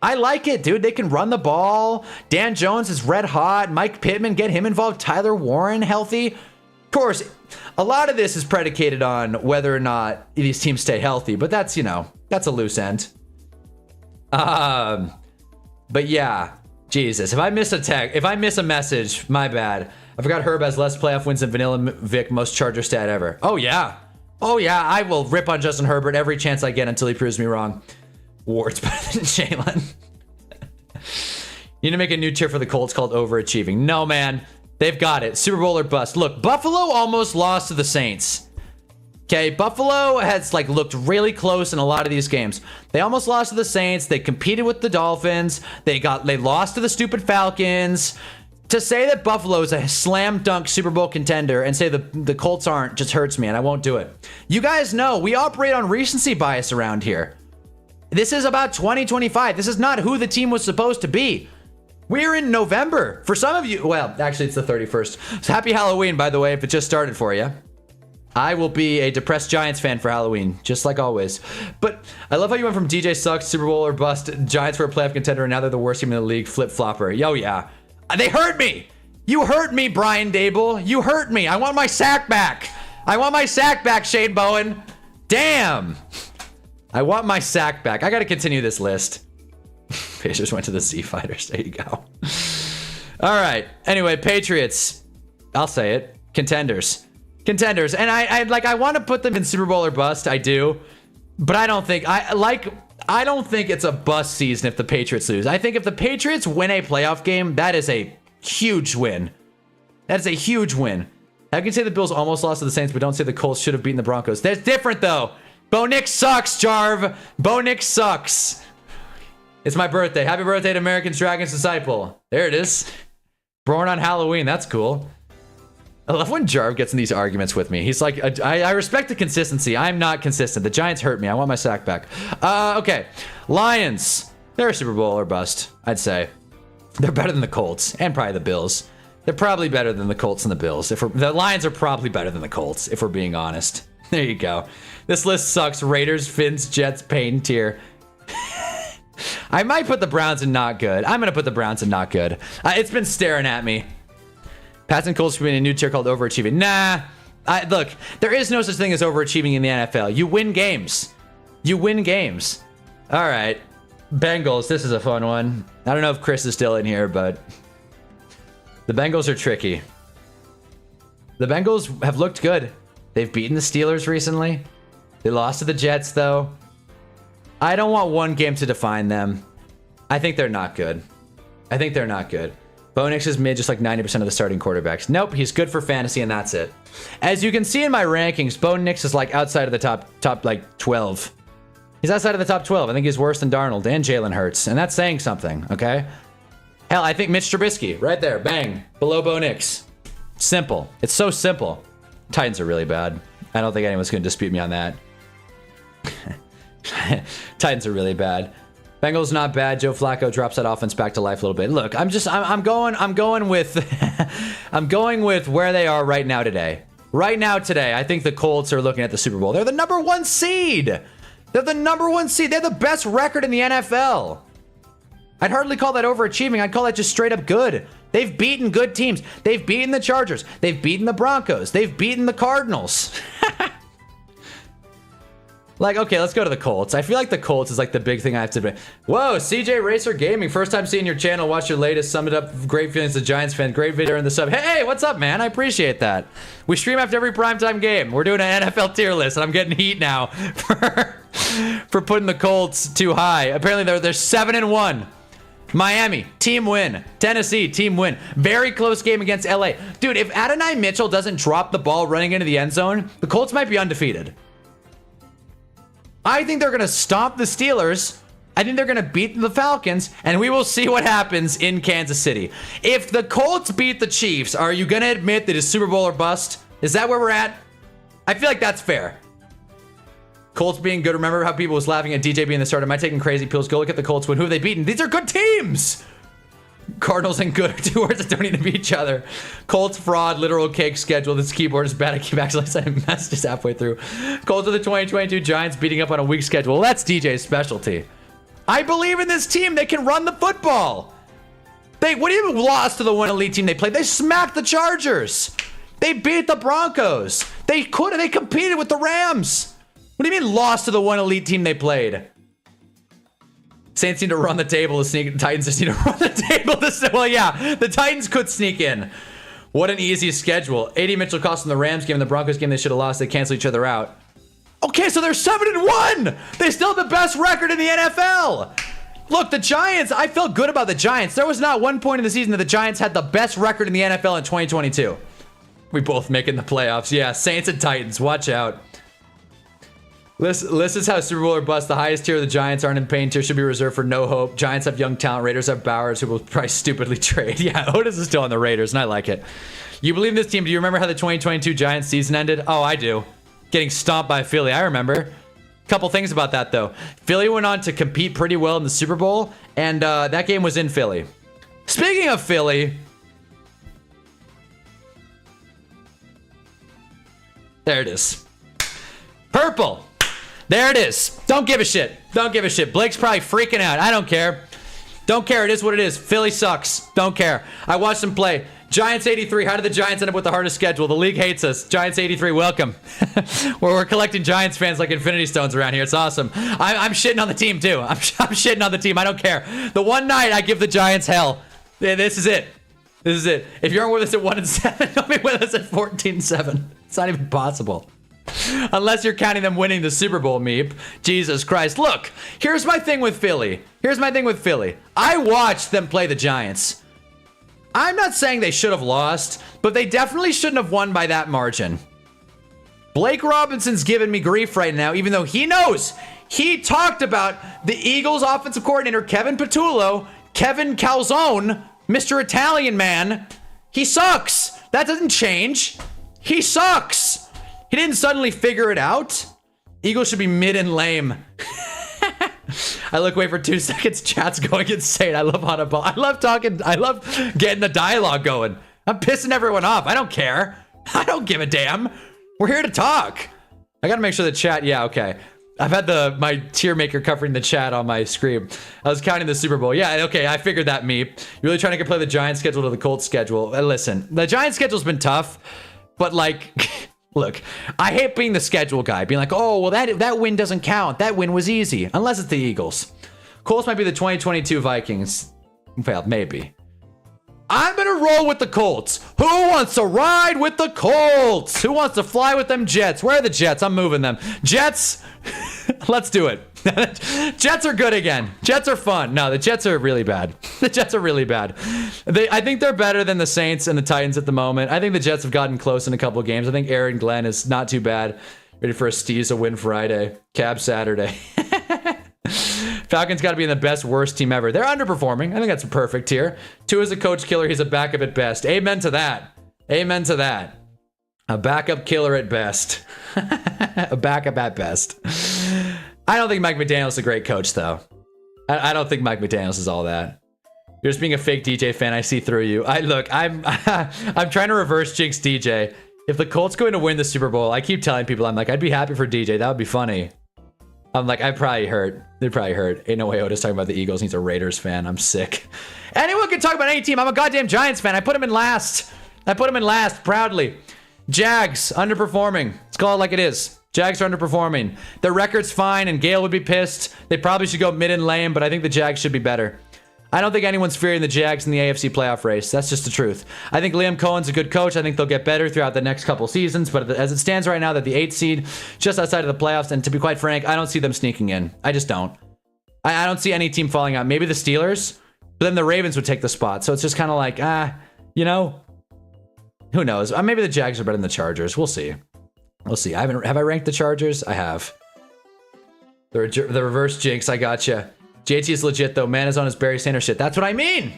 I like it, dude. They can run the ball. Dan Jones is red hot. Mike Pittman, get him involved. Tyler Warren, healthy. Of course, a lot of this is predicated on whether or not these teams stay healthy. But that's, you know, that's a loose end. But yeah. Jesus, if I miss a message, my bad. I forgot Herb has less playoff wins than Vanilla Vic, most Charger stat ever. Oh yeah, I will rip on Justin Herbert every chance I get until he proves me wrong. Ward's better than Jalen. You need to make a new tier for the Colts called overachieving. No man, they've got it. Super Bowl or bust. Look, Buffalo almost lost to the Saints. Okay, Buffalo has like looked really close in a lot of these games. They almost lost to the Saints. They competed with the Dolphins. They lost to the stupid Falcons. To say that Buffalo is a slam dunk Super Bowl contender and say the Colts aren't just hurts me, and I won't do it. You guys know we operate on recency bias around here. This is about 2025. This is not who the team was supposed to be. We're in November. For some of you, well, actually it's the 31st. So happy Halloween, by the way, if it just started for you. I will be a depressed Giants fan for Halloween, just like always. But I love how you went from DJ sucks, Super Bowl or bust, Giants were a playoff contender, and now they're the worst team in the league, flip-flopper. Yo, yeah. They hurt me. You hurt me, Brian Dable. You hurt me. I want my sack back. I want my sack back, Shane Bowen. Damn. I want my sack back. I got to continue this list. Pacers went to the Z Fighters. There you go. All right. Anyway, Patriots. I'll say it. Contenders. And I want to put them in Super Bowl or bust. I do, but I don't think it's a bust season if the Patriots lose. I think if the Patriots win a playoff game, that is a huge win. That is a huge win. I can say the Bills almost lost to the Saints, but don't say the Colts should have beaten the Broncos. That's different though. Bo Nix sucks, Jarv. Bo Nix sucks. It's my birthday. Happy birthday to American Dragon's Disciple. There it is. Born on Halloween. That's cool. I love when Jarv gets in these arguments with me. He's like, I respect the consistency. I'm not consistent. The Giants hurt me. I want my sack back. Okay. Lions. They're a Super Bowl or bust, I'd say. They're better than the Colts and probably the Bills. They're probably better than the Colts and the Bills. The Lions are probably better than the Colts, if we're being honest. There you go. This list sucks. Raiders, Finns, Jets, pain tier. I might put the Browns in not good. I'm going to put the Browns in not good. It's been staring at me. Pats and Colts should be in a new tier called overachieving. Nah. Look, there is no such thing as overachieving in the NFL. You win games. You win games. All right. Bengals. This is a fun one. I don't know if Chris is still in here, but the Bengals are tricky. The Bengals have looked good. They've beaten the Steelers recently. They lost to the Jets, though. I don't want one game to define them. I think they're not good. Bo Nix is mid, just like 90% of the starting quarterbacks. Nope, he's good for fantasy, and that's it. As you can see in my rankings, Bo Nix is like outside of the top like 12. He's outside of the top 12. I think he's worse than Darnold and Jalen Hurts, and that's saying something, okay? Hell, I think Mitch Trubisky, right there, bang, below Bo Nix. Simple. It's so simple. Titans are really bad. I don't think anyone's going to dispute me on that. Titans are really bad. Bengals not bad. Joe Flacco drops that offense back to life a little bit. Look, I'm going with where they are right now today. Right now today, I think the Colts are looking at the Super Bowl. They're the number 1 seed. They're the best record in the NFL. I'd hardly call that overachieving. I'd call that just straight up good. They've beaten good teams. They've beaten the Chargers. They've beaten the Broncos. They've beaten the Cardinals. Like, okay, let's go to the Colts. I feel like the Colts is like the big thing I have to be. Whoa, CJ Racer Gaming. First time seeing your channel. Watch your latest. Sum it up. Great feelings as a Giants fan. Great video in the sub. Hey, what's up, man? I appreciate that. We stream after every primetime game. We're doing an NFL tier list, and I'm getting heat now for putting the Colts too high. Apparently, they're 7-1. Miami, team win. Tennessee, team win. Very close game against LA. Dude, if Adonai Mitchell doesn't drop the ball running into the end zone, the Colts might be undefeated. I think they're going to stomp the Steelers. I think they're going to beat the Falcons, and we will see what happens in Kansas City. If the Colts beat the Chiefs, are you going to admit that it's Super Bowl or bust? Is that where we're at? I feel like that's fair. Colts being good. Remember how people was laughing at DJ being the starter? Am I taking crazy pills? Go look at the Colts win. Who have they beaten? These are good teams. Cardinals and good are two words that don't need to be each other. Colts fraud, literal cake schedule. This keyboard is bad. I keep actually sending messages halfway through. Colts are the 2022 Giants beating up on a weak schedule. Well, that's DJ's specialty. I believe in this team. They can run the football. What do you mean lost to the one elite team they played? They smacked the Chargers. They beat the Broncos. They competed with the Rams. What do you mean lost to the one elite team they played? Saints need to run the table to sneak. Titans just need to run the table to. Well, yeah, the Titans could sneak in. What an easy schedule. AD Mitchell cost them the Rams game, the Broncos game they should have lost. They cancel each other out. Okay, so they're 7-1. They still have the best record in the NFL. Look, the Giants, I felt good about the Giants. There was not one point in the season that the Giants had the best record in the NFL in 2022. We both making the playoffs. Yeah, Saints and Titans, watch out. This is how Super Bowl or bust. The highest tier of the Giants aren't in pain tier. Should be reserved for no hope. Giants have young talent. Raiders have Bowers, who will probably stupidly trade. Yeah, Otis is still on the Raiders, and I like it. You believe in this team? Do you remember how the 2022 Giants season ended? Oh, I do. Getting stomped by Philly. I remember. Couple things about that, though. Philly went on to compete pretty well in the Super Bowl, and that game was in Philly. Speaking of Philly... There it is. Purple. There it is. Don't give a shit. Don't give a shit. Blake's probably freaking out. I don't care. Don't care. It is what it is. Philly sucks. Don't care. I watched them play. Giants 83. How did the Giants end up with the hardest schedule? The league hates us. Giants 83. Welcome. we're collecting Giants fans like Infinity Stones around here. It's awesome. I'm shitting on the team too. I'm shitting on the team. I don't care. The one night I give the Giants hell. Yeah, this is it. This is it. If you aren't with us at 1-7, don't be with us at 14-7. It's not even possible. Unless you're counting them winning the Super Bowl, Meep. Jesus Christ. Look, here's my thing with Philly. I watched them play the Giants. I'm not saying they should have lost, but they definitely shouldn't have won by that margin. Blake Robinson's giving me grief right now, even though he knows. He talked about the Eagles offensive coordinator, Kevin Patullo, Kevin Calzone, Mr. Italian man. He sucks. That doesn't change. He sucks. He didn't suddenly figure it out. Eagles should be mid and lame. I look away for 2 seconds. Chat's going insane. I love Hunnaball. I love talking. I love getting the dialogue going. I'm pissing everyone off. I don't care. I don't give a damn. We're here to talk. I got to make sure the chat. Yeah, okay. I've had my tier maker covering the chat on my screen. I was counting the Super Bowl. Yeah, okay. I figured that, me. You're really trying to compare the Giants schedule to the Colts schedule. Listen, the Giants schedule's been tough, but like... Look, I hate being the schedule guy, being like, oh, well, that win doesn't count. That win was easy, unless it's the Eagles. Colts might be the 2022 Vikings. Well, maybe. I'm going to roll with the Colts. Who wants to ride with the Colts? Who wants to fly with them Jets? Where are the Jets? I'm moving them. Jets, let's do it. Jets are good again. Jets are fun. No, the Jets are really bad. The Jets are really bad. I think they're better than the Saints and the Titans at the moment. I think the Jets have gotten close in a couple of games. I think Aaron Glenn is not too bad. Ready for a Steez win Friday. Cab Saturday. Falcons got to be in the best, worst team ever. They're underperforming. I think that's perfect here. Tua's a coach killer. He's a backup at best. Amen to that. Amen to that. A backup killer at best. A backup at best. I don't think Mike McDaniel's a great coach, though. I don't think Mike McDaniel's is all that. You're just being a fake DJ fan. I see through you. I'm trying to reverse jinx DJ. If the Colts going to win the Super Bowl, I keep telling people, I'm like, I'd be happy for DJ. That would be funny. I'm like, I'd probably hurt. They'd probably hurt. Ain't no way Otis talking about the Eagles. He's a Raiders fan. I'm sick. Anyone can talk about any team. I'm a goddamn Giants fan. I put him in last. Proudly. Jags, underperforming. Let's call it like it is. Jags are underperforming. Their record's fine, and Gale would be pissed. They probably should go mid and lame, but I think the Jags should be better. I don't think anyone's fearing the Jags in the AFC playoff race. That's just the truth. I think Liam Cohen's a good coach. I think they'll get better throughout the next couple seasons, but as it stands right now, they're the 8th seed, just outside of the playoffs, and to be quite frank, I don't see them sneaking in. I just don't. I don't see any team falling out. Maybe the Steelers. But then the Ravens would take the spot. So it's just kind of like, you know, who knows? Maybe the Jags are better than the Chargers. We'll see. We'll see. Have I ranked the Chargers? I have. The reverse jinx. I gotcha. JT is legit though. Man is on his Barry Sanders shit. That's what I mean.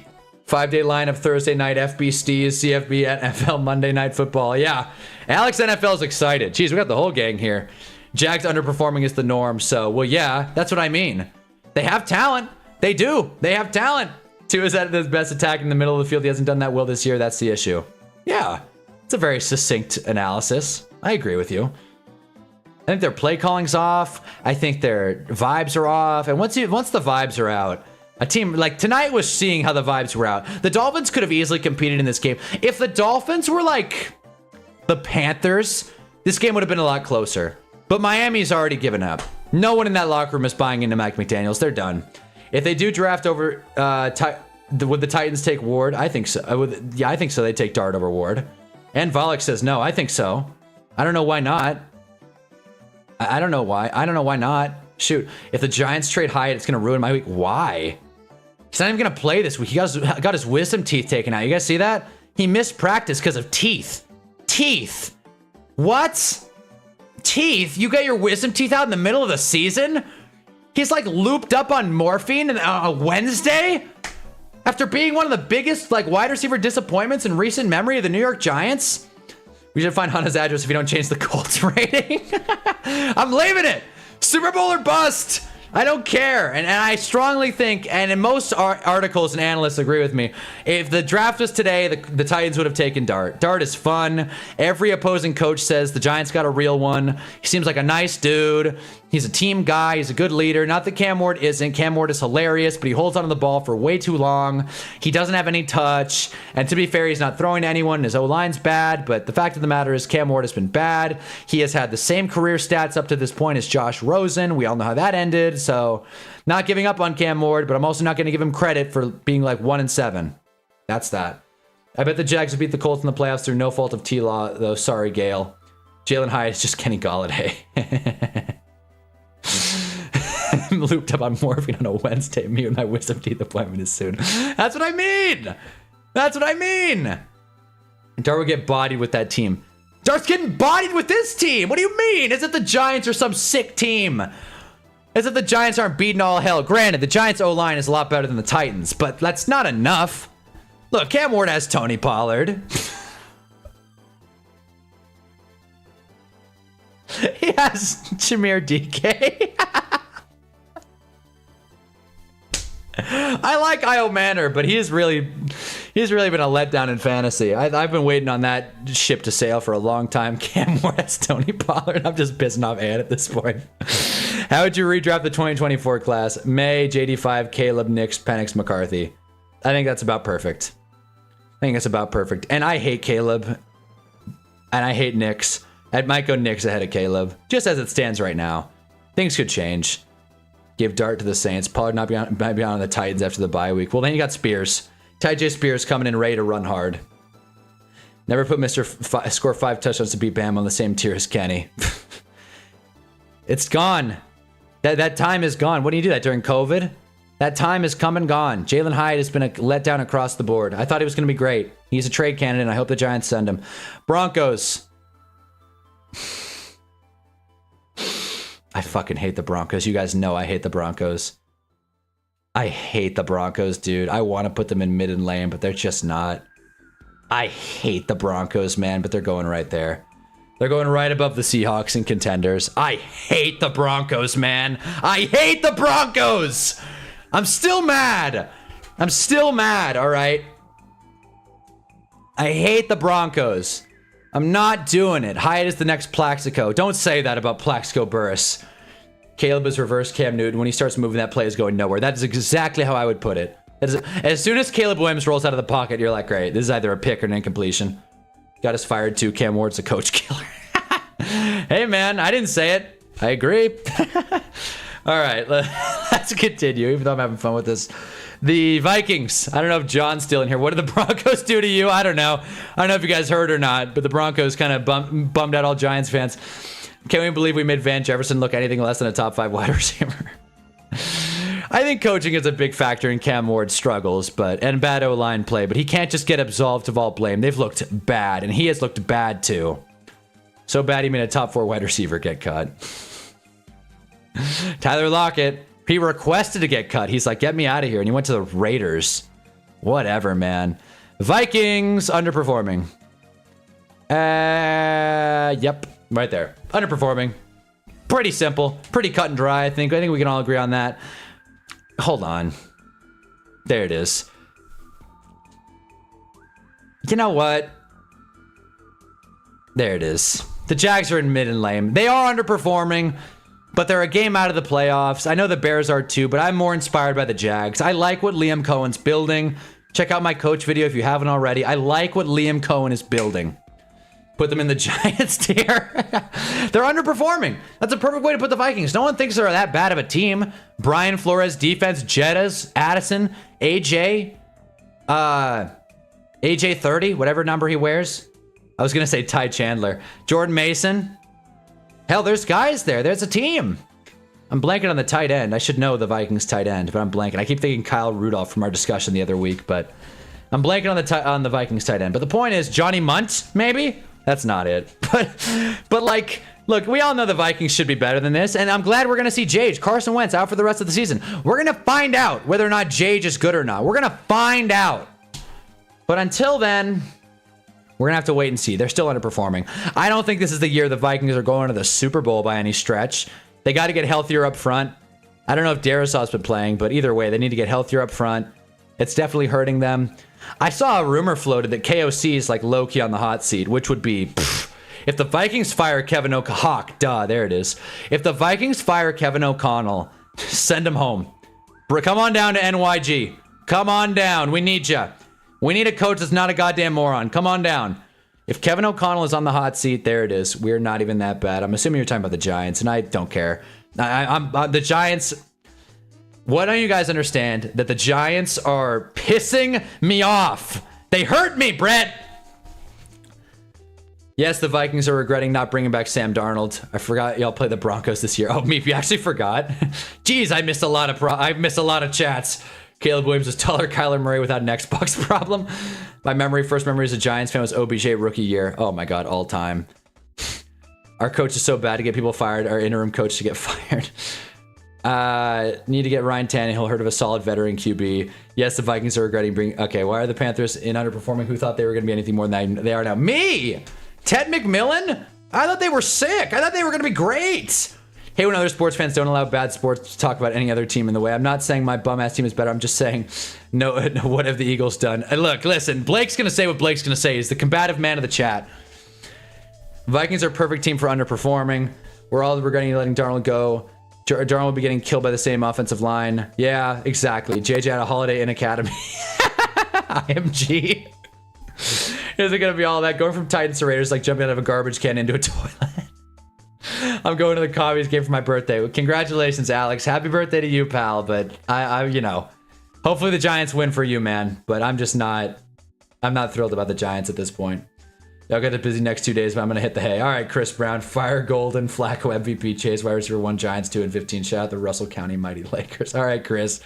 5-day line of Thursday night FB Steez, CFB NFL Monday Night Football. Yeah, Alex NFL is excited. Jeez, we got the whole gang here. Jags underperforming is the norm. So, well, yeah, that's what I mean. They have talent. They do. They have talent. Tua is at his best attack in the middle of the field. He hasn't done that well this year. That's the issue. Yeah, it's a very succinct analysis. I agree with you. I think their play calling's off. I think their vibes are off. And once the vibes are out, a team like tonight was seeing how the vibes were out. The Dolphins could have easily competed in this game. If the Dolphins were like the Panthers, this game would have been a lot closer. But Miami's already given up. No one in that locker room is buying into Mike McDaniels. They're done. If they do draft over, would the Titans take Ward? I think so. Yeah, I think so. They take Dart over Ward. And Volek says no. I think so. I don't know why not. I don't know why. I don't know why not. Shoot, if the Giants trade Hyatt, it's going to ruin my week. Why? He's not even going to play this week. He got his wisdom teeth taken out. You guys see that? He missed practice because of teeth. Teeth. What? Teeth? You got your wisdom teeth out in the middle of the season? He's like looped up on morphine on a Wednesday? After being one of the biggest like wide receiver disappointments in recent memory of the New York Giants? We should find Hunna's address if you don't change the Colts rating. I'm leaving it. Super Bowl or bust. I don't care. And I strongly think, and in most articles and analysts agree with me, if the draft was today, the Titans would have taken Dart. Dart is fun. Every opposing coach says the Giants got a real one. He seems like a nice dude. He's a team guy. He's a good leader. Not that Cam Ward isn't. Cam Ward is hilarious, but he holds onto the ball for way too long. He doesn't have any touch. And to be fair, he's not throwing to anyone. His O-line's bad, but the fact of the matter is Cam Ward has been bad. He has had the same career stats up to this point as Josh Rosen. We all know how that ended. So not giving up on Cam Ward, but I'm also not going to give him credit for being like 1-7. That's that. I bet the Jags will beat the Colts in the playoffs through no fault of T-Law, though. Sorry, Gale. Jalen Hyatt is just Kenny Galladay. I'm looped up on morphine on a Wednesday. Me and my wisdom teeth appointment is soon. That's what I mean. That's what I mean. Dart will get bodied with that team. Dart's getting bodied with this team. What do you mean? Is it the Giants or some sick team? As if the Giants aren't beating all hell. Granted, the Giants' O-line is a lot better than the Titans, but that's not enough. Look, Cam Ward has Tony Pollard. He has Jameer DK. I like Io Manor, but he's really been a letdown in fantasy. I've been waiting on that ship to sail for a long time. Cam Ward has Tony Pollard. I'm just pissing off Ed at this point. How would you redraft the 2024 class? May, JD5, Caleb, Nix, Penix, McCarthy. I think that's about perfect. And I hate Caleb. And I hate Nix. I might go Nix ahead of Caleb. Just as it stands right now. Things could change. Give Dart to the Saints. Pollard might be on the Titans after the bye week. Well, then you got Spears. Ty J. Spears coming in ready to run hard. Never put Mr. Score 5 touchdowns to beat Bam on the same tier as Kenny. It's gone. That time is gone. What do you do that during COVID? That time is come and gone. Jalen Hyatt has been a letdown across the board. I thought he was going to be great. He's a trade candidate, and I hope the Giants send him. Broncos. I fucking hate the Broncos. You guys know I hate the Broncos. I hate the Broncos, dude. I want to put them in mid and lane, but they're just not. I hate the Broncos, man, but they're going right there. They're going right above the Seahawks and contenders. I hate the Broncos, man. I hate the Broncos. I'm still mad. All right? I hate the Broncos. I'm not doing it. Hyatt is the next Plaxico. Don't say that about Plaxico Burress. Caleb is reverse Cam Newton. When he starts moving, that play is going nowhere. That is exactly how I would put it. As soon as Caleb Williams rolls out of the pocket, you're like, great. This is either a pick or an incompletion. Got us fired too. Cam Ward's a coach killer. Hey, man, I didn't say it. I agree. All right, let's continue, even though I'm having fun with this. The Vikings. I don't know if John's still in here. What did the Broncos do to you? I don't know. I don't know if you guys heard or not, but the Broncos kind of bummed out all Giants fans. Can't we believe we made Van Jefferson look anything less than a top 5 wide receiver? I think coaching is a big factor in Cam Ward's struggles, and bad O-line play, but he can't just get absolved of all blame. They've looked bad, and he has looked bad too. So bad he made a top 4 wide receiver get cut. Tyler Lockett, he requested to get cut. He's like, get me out of here, and he went to the Raiders. Whatever, man. Vikings underperforming. Yep, right there. Underperforming. Pretty simple, pretty cut and dry, I think. I think we can all agree on that. Hold on. There it is. You know what? There it is. The Jags are in mid and lame. They are underperforming, but they're a game out of the playoffs. I know the Bears are too, but I'm more inspired by the Jags. I like what Liam Cohen's building. Check out my coach video if you haven't already. I like what Liam Cohen is building. Put them in the Giants tier. They're underperforming. That's a perfect way to put the Vikings. No one thinks they're that bad of a team. Brian Flores defense, Jettas, Addison, AJ, AJ 30, whatever number he wears. I was gonna say Ty Chandler, Jordan Mason. Hell, there's guys there. There's a team. I'm blanking on the tight end. I should know the Vikings tight end, but I'm blanking. I keep thinking Kyle Rudolph from our discussion the other week, but I'm blanking on the Vikings tight end. But the point is, Johnny Munt, maybe. That's not it. But like, look, we all know the Vikings should be better than this, and I'm glad we're going to see Jage. Carson Wentz out for the rest of the season. We're going to find out whether or not Jage is good or not. We're going to find out. But until then, we're going to have to wait and see. They're still underperforming. I don't think this is the year the Vikings are going to the Super Bowl by any stretch. They got to get healthier up front. I don't know if Darrisaw's been playing, but either way, they need to get healthier up front. It's definitely hurting them. I saw a rumor floated that KOC is like low-key on the hot seat, which would be, if the Vikings fire Kevin O'Connell, there it is. If the Vikings fire Kevin O'Connell, send him home. Come on down to NYG. Come on down. We need you. We need a coach that's not a goddamn moron. Come on down. If Kevin O'Connell is on the hot seat, there it is. We're not even that bad. I'm assuming you're talking about the Giants, and I don't care. I'm the Giants. Why don't you guys understand that the Giants are pissing me off? They hurt me, Brett. Yes, the Vikings are regretting not bringing back Sam Darnold. I forgot y'all play the Broncos this year. Oh, me, you actually forgot? Jeez, I missed a lot of chats. Caleb Williams was taller Kyler Murray without an Xbox problem. My first memory as a Giants fan was OBJ rookie year. Oh my God, all time. Our coach is so bad to get people fired. Our interim coach to get fired. Need to get Ryan Tannehill. Heard of a solid veteran QB. Yes, the Vikings are regretting bringing... Okay, why are the Panthers in underperforming? Who thought they were going to be anything more than they are now? Me! Ted McMillan? I thought they were sick. I thought they were going to be great. Hey, when other sports fans don't allow bad sports to talk about any other team in the way. I'm not saying my bum-ass team is better. I'm just saying, no, what have the Eagles done? And look, listen, Blake's going to say what Blake's going to say. He's the combative man of the chat. Vikings are a perfect team for underperforming. We're all regretting letting Darnold go. Darnold will be getting killed by the same offensive line. Yeah, exactly. JJ had a holiday in academy. IMG. Is it going to be all that? Going from Titans to Raiders like jumping out of a garbage can into a toilet. I'm going to the Commies game for my birthday. Congratulations, Alex. Happy birthday to you, pal. But I you know, hopefully the Giants win for you, man. But I'm not thrilled about the Giants at this point. Y'all got a busy next 2 days, but I'm going to hit the hay. All right, Chris Brown, Fire Golden, Flacco MVP, Chase, wide receiver 1, Giants 2 and 15. Shout out the Russell County Mighty Lakers. All right, Chris.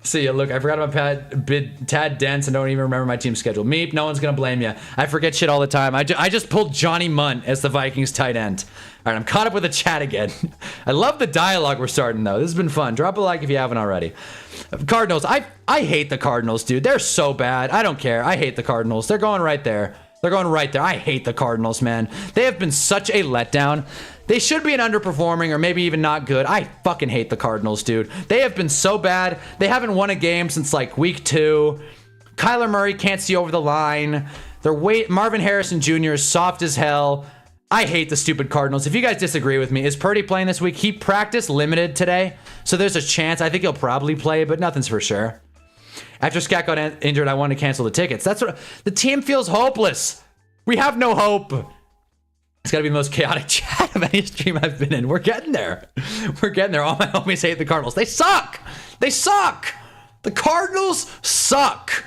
See ya. Look, I forgot about Tad Dents and don't even remember my team schedule. Meep, no one's going to blame you. I forget shit all the time. I just pulled Johnny Munt as the Vikings tight end. All right, I'm caught up with the chat again. I love the dialogue we're starting, though. This has been fun. Drop a like if you haven't already. Cardinals. I hate the Cardinals, dude. They're so bad. I don't care. I hate the Cardinals. They're going right there. They're going right there. I hate the Cardinals, man. They have been such a letdown. They should be an underperforming or maybe even not good. I fucking hate the Cardinals, dude. They have been so bad. They haven't won a game since like week 2. Kyler Murray can't see over the line. Marvin Harrison Jr. is soft as hell. I hate the stupid Cardinals. If you guys disagree with me, is Purdy playing this week? He practiced limited today, so there's a chance. I think he'll probably play, but nothing's for sure. After Scat got injured, I wanted to cancel the tickets. That's what the team feels hopeless. We have no hope. It's got to be the most chaotic chat of any stream I've been in. We're getting there. We're getting there. All my homies hate the Cardinals. They suck. They suck. The Cardinals suck.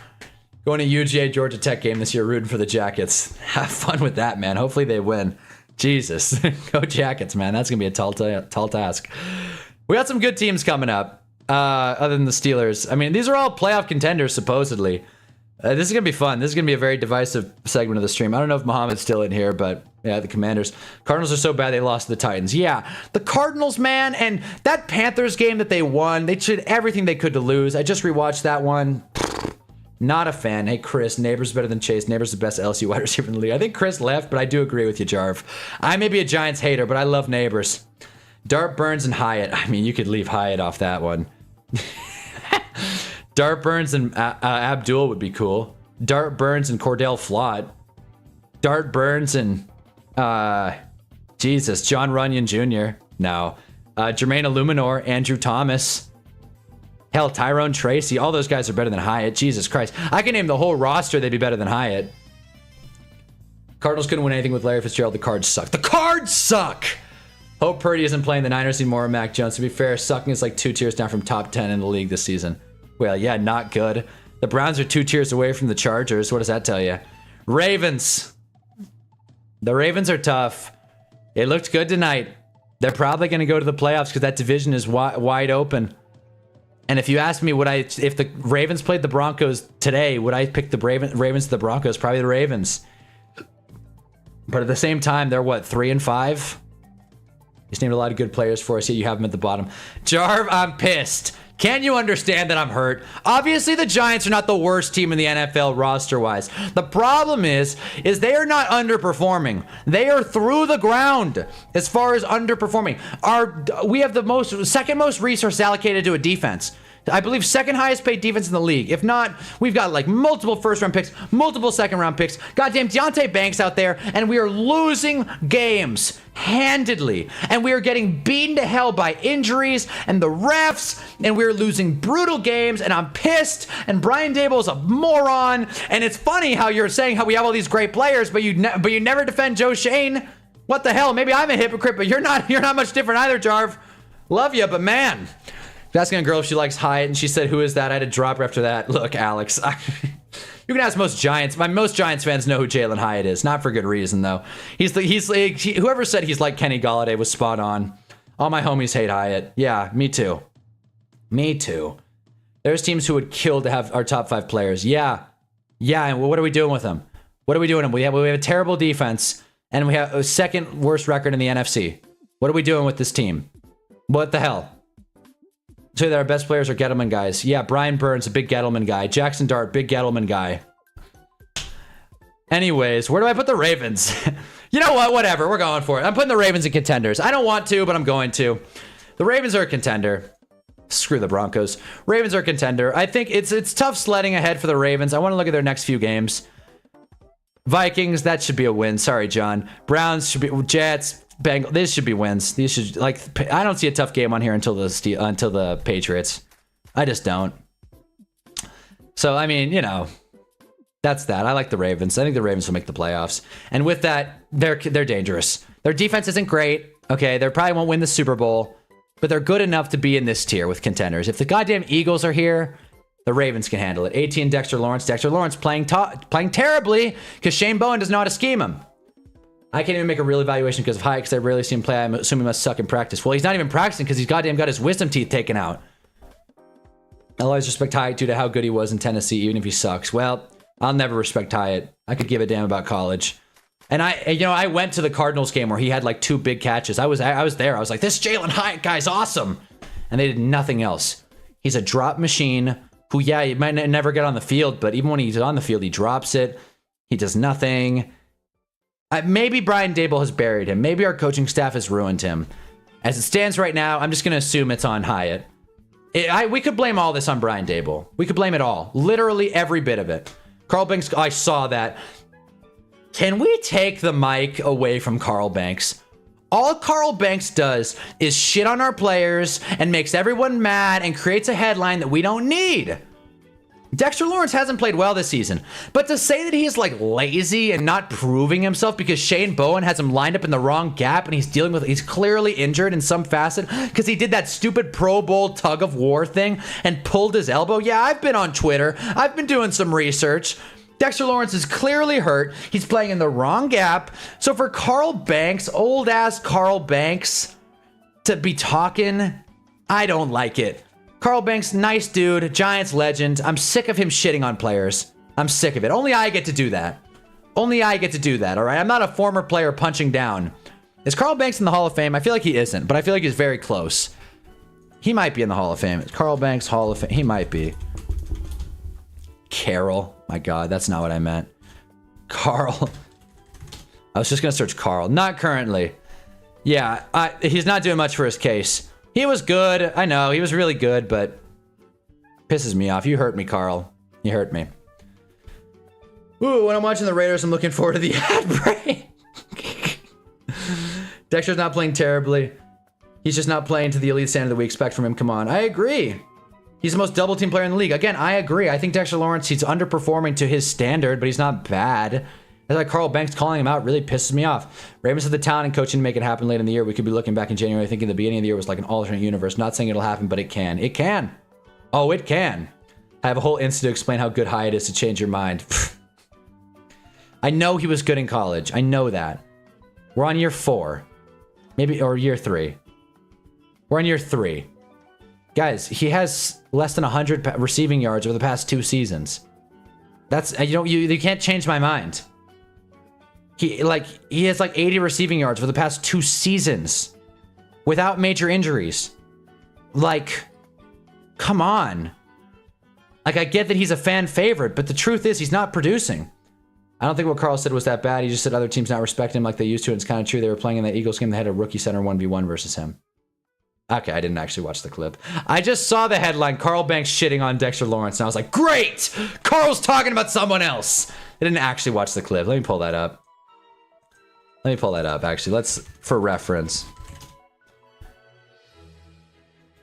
Going to UGA Georgia Tech game this year, rooting for the Jackets. Have fun with that, man. Hopefully they win. Jesus. Go Jackets, man. That's going to be a tall task. We got some good teams coming up. other than the Steelers. I mean, these are all playoff contenders, supposedly. This is going to be fun. This is going to be a very divisive segment of the stream. I don't know if Muhammad's still in here, but yeah, the Commanders. Cardinals are so bad they lost to the Titans. Yeah, the Cardinals, man, and that Panthers game that they won, they did everything they could to lose. I just rewatched that one. Not a fan. Hey, Chris, Neighbors better than Chase. Neighbors the best LSU wide receiver in the league. I think Chris left, but I do agree with you, Jarv. I may be a Giants hater, but I love Neighbors. Dart, Burns, and Hyatt. I mean, you could leave Hyatt off that one. Dart, Burns, and Abdul would be cool. Dart, Burns, and Cordell Flott. Dart, Burns, and Jesus, John Runyon Jr. No. Jermaine Illuminor, Andrew Thomas. Hell, Tyrone Tracy. All those guys are better than Hyatt. Jesus Christ. I can name the whole roster. They'd be better than Hyatt. Cardinals couldn't win anything with Larry Fitzgerald. The Cards suck. The Cards suck! Hope Purdy isn't playing the Niners anymore, Mac Jones. To be fair, sucking is like 2 tiers down from top 10 in the league this season. Well, yeah, not good. The Browns are 2 tiers away from the Chargers. What does that tell you? Ravens. The Ravens are tough. It looked good tonight. They're probably going to go to the playoffs because that division is wide open. And if you ask me, if the Ravens played the Broncos today, would I pick the Ravens to the Broncos? Probably the Ravens. But at the same time, they're what, 3-5? He's named a lot of good players for us, yet you have them at the bottom. Jarv, I'm pissed. Can you understand that I'm hurt? Obviously, the Giants are not the worst team in the NFL roster-wise. The problem is they are not underperforming. They are through the ground as far as underperforming. We have the second most resource allocated to a defense. I believe second highest paid defense in the league. If not, we've got like multiple first round picks, multiple second round picks. Goddamn Deontay Banks out there, and we are losing games handedly. And we are getting beaten to hell by injuries and the refs, and we're losing brutal games, and I'm pissed, and Brian Daboll is a moron. And it's funny how you're saying how we have all these great players, but you never defend Joe Shane. What the hell? Maybe I'm a hypocrite, but you're not much different either, Jarv. Love you, but man. Asking a girl if she likes Hyatt, and she said, "Who is that?" I had to drop her after that. Look, Alex, you can ask most Giants. Most Giants fans know who Jalen Hyatt is. Not for good reason, though. Whoever said he's like Kenny Golladay was spot on. All my homies hate Hyatt. Yeah, me too. Me too. There's teams who would kill to have our top 5 players. Yeah. And what are we doing with them? What are we doing? We have a terrible defense, and we have a second worst record in the NFC. What are we doing with this team? What the hell? So that our best players are Gettleman guys. Yeah, Brian Burns, a big Gettleman guy. Jackson Dart, big Gettleman guy. Anyways, where do I put the Ravens? You know what? Whatever. We're going for it. I'm putting the Ravens in contenders. I don't want to, but I'm going to. The Ravens are a contender. Screw the Broncos. Ravens are a contender. I think it's tough sledding ahead for the Ravens. I want to look at their next few games. Vikings, that should be a win. Sorry, John. Browns should be Jets. Bengals, these should be wins. These should, like, I don't see a tough game on here until the Patriots. I just don't. So, I mean, you know, that's that. I like the Ravens. I think the Ravens will make the playoffs. And with that, they're dangerous. Their defense isn't great. Okay, they probably won't win the Super Bowl, but they're good enough to be in this tier with contenders. If the goddamn Eagles are here, the Ravens can handle it. AT and Dexter Lawrence. Dexter Lawrence playing terribly because Shane Bowen does know how to scheme him. I can't even make a real evaluation because of Hyatt, because I rarely see him play. I'm assuming he must suck in practice. Well, he's not even practicing because he's goddamn got his wisdom teeth taken out. I'll always respect Hyatt due to how good he was in Tennessee, even if he sucks. Well, I'll never respect Hyatt. I could give a damn about college. And I went to the Cardinals game where he had like 2 big catches. I was there. I was like, this Jalen Hyatt guy's awesome. And they did nothing else. He's a drop machine who, yeah, he might never get on the field, but even when he's on the field, he drops it. He does nothing. Maybe Brian Daboll has buried him. Maybe our coaching staff has ruined him. As it stands right now, I'm just going to assume it's on Hyatt. We could blame all this on Brian Daboll. We could blame it all. Literally every bit of it. Carl Banks, I saw that. Can we take the mic away from Carl Banks? All Carl Banks does is shit on our players and makes everyone mad and creates a headline that we don't need. Dexter Lawrence hasn't played well this season, but to say that he's like lazy and not proving himself because Shane Bowen has him lined up in the wrong gap and he's clearly injured in some facet because he did that stupid Pro Bowl tug of war thing and pulled his elbow. Yeah, I've been on Twitter. I've been doing some research. Dexter Lawrence is clearly hurt. He's playing in the wrong gap. So for Carl Banks, old ass Carl Banks, to be talking, I don't like it. Carl Banks, nice dude, Giants legend. I'm sick of him shitting on players. I'm sick of it. Only I get to do that. Only I get to do that, all right? I'm not a former player punching down. Is Carl Banks in the Hall of Fame? I feel like he isn't, but I feel like he's very close. He might be in the Hall of Fame. Carl Banks, Hall of Fame. He might be. Carol. My God, that's not what I meant. Carl. I was just going to search Carl. Not currently. Yeah, he's not doing much for his case. He was good. I know, he was really good, but pisses me off. You hurt me, Carl. You hurt me. Ooh, when I'm watching the Raiders, I'm looking forward to the ad break. Dexter's not playing terribly. He's just not playing to the elite standard that we expect from him. Come on. I agree. He's the most double team player in the league. Again, I agree. I think Dexter Lawrence, he's underperforming to his standard, but he's not bad. That's like Carl Banks calling him out really pisses me off. Ravens have the talent and coaching to make it happen late in the year. We could be looking back in January thinking the beginning of the year was like an alternate universe. Not saying it'll happen, but it can. It can. Oh, it can. I have a whole instant to explain how good Hyatt is to change your mind. I know he was good in college. I know that. We're on year 4. Maybe, or year 3. We're on year 3. Guys, he has less than 100 receiving yards over the past 2 seasons. That's, you can't change my mind. He has like 80 receiving yards for the past 2 seasons without major injuries. Like, come on. Like, I get that he's a fan favorite, but the truth is he's not producing. I don't think what Carl said was that bad. He just said other teams not respect him like they used to, and it's kind of true. They were playing in the Eagles game. They had a rookie center 1v1 versus him. Okay, I didn't actually watch the clip. I just saw the headline, Carl Banks shitting on Dexter Lawrence, and I was like, great! Carl's talking about someone else! I didn't actually watch the clip. Let me pull that up. Let me pull that up, actually. Let's, for reference.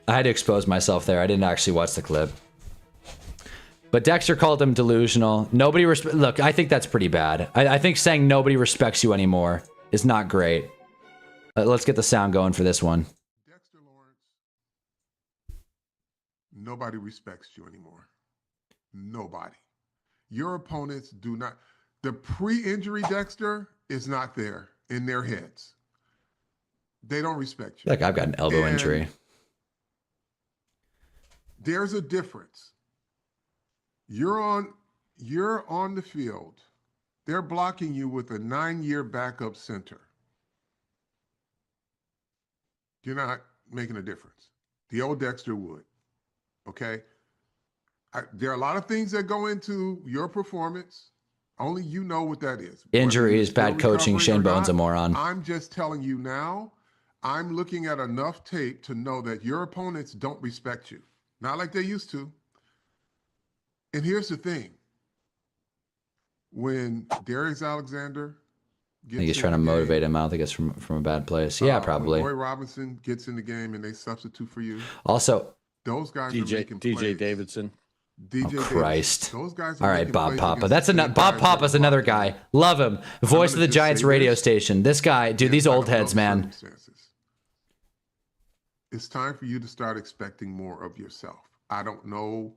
I had to expose myself there. I didn't actually watch the clip. But Dexter called him delusional. Nobody look, I think that's pretty bad. I think saying nobody respects you anymore is not great. Let's get the sound going for this one. Dexter Lawrence, nobody respects you anymore. Nobody. Your opponents do not. The pre-injury Dexter is not there in their heads. They don't respect you. Like I've got an elbow injury. There's a difference. You're on the field. They're blocking you with a 9-year backup center. You're not making a difference. The old Dexter would. Okay? There are a lot of things that go into your performance. Only you know what that is. Injuries, bad coaching, Shane Bowen's a moron. I'm just telling you now, I'm looking at enough tape to know that your opponents don't respect you. Not like they used to. And here's the thing. When Darius Alexander I think he's trying to motivate him. I don't think it's from a bad place. Yeah, probably. Roy Robinson gets in the game and they substitute for you. Also, those guys are making DJ plays. Davidson. DJ Christ. Those guys are all right, making Bob plays Papa. against That's the another. Bob Papa's another guy. Love him. Voice of the just Giants say radio this. station. This guy, dude. These old heads, man. It's time for you to start expecting more of yourself. I don't know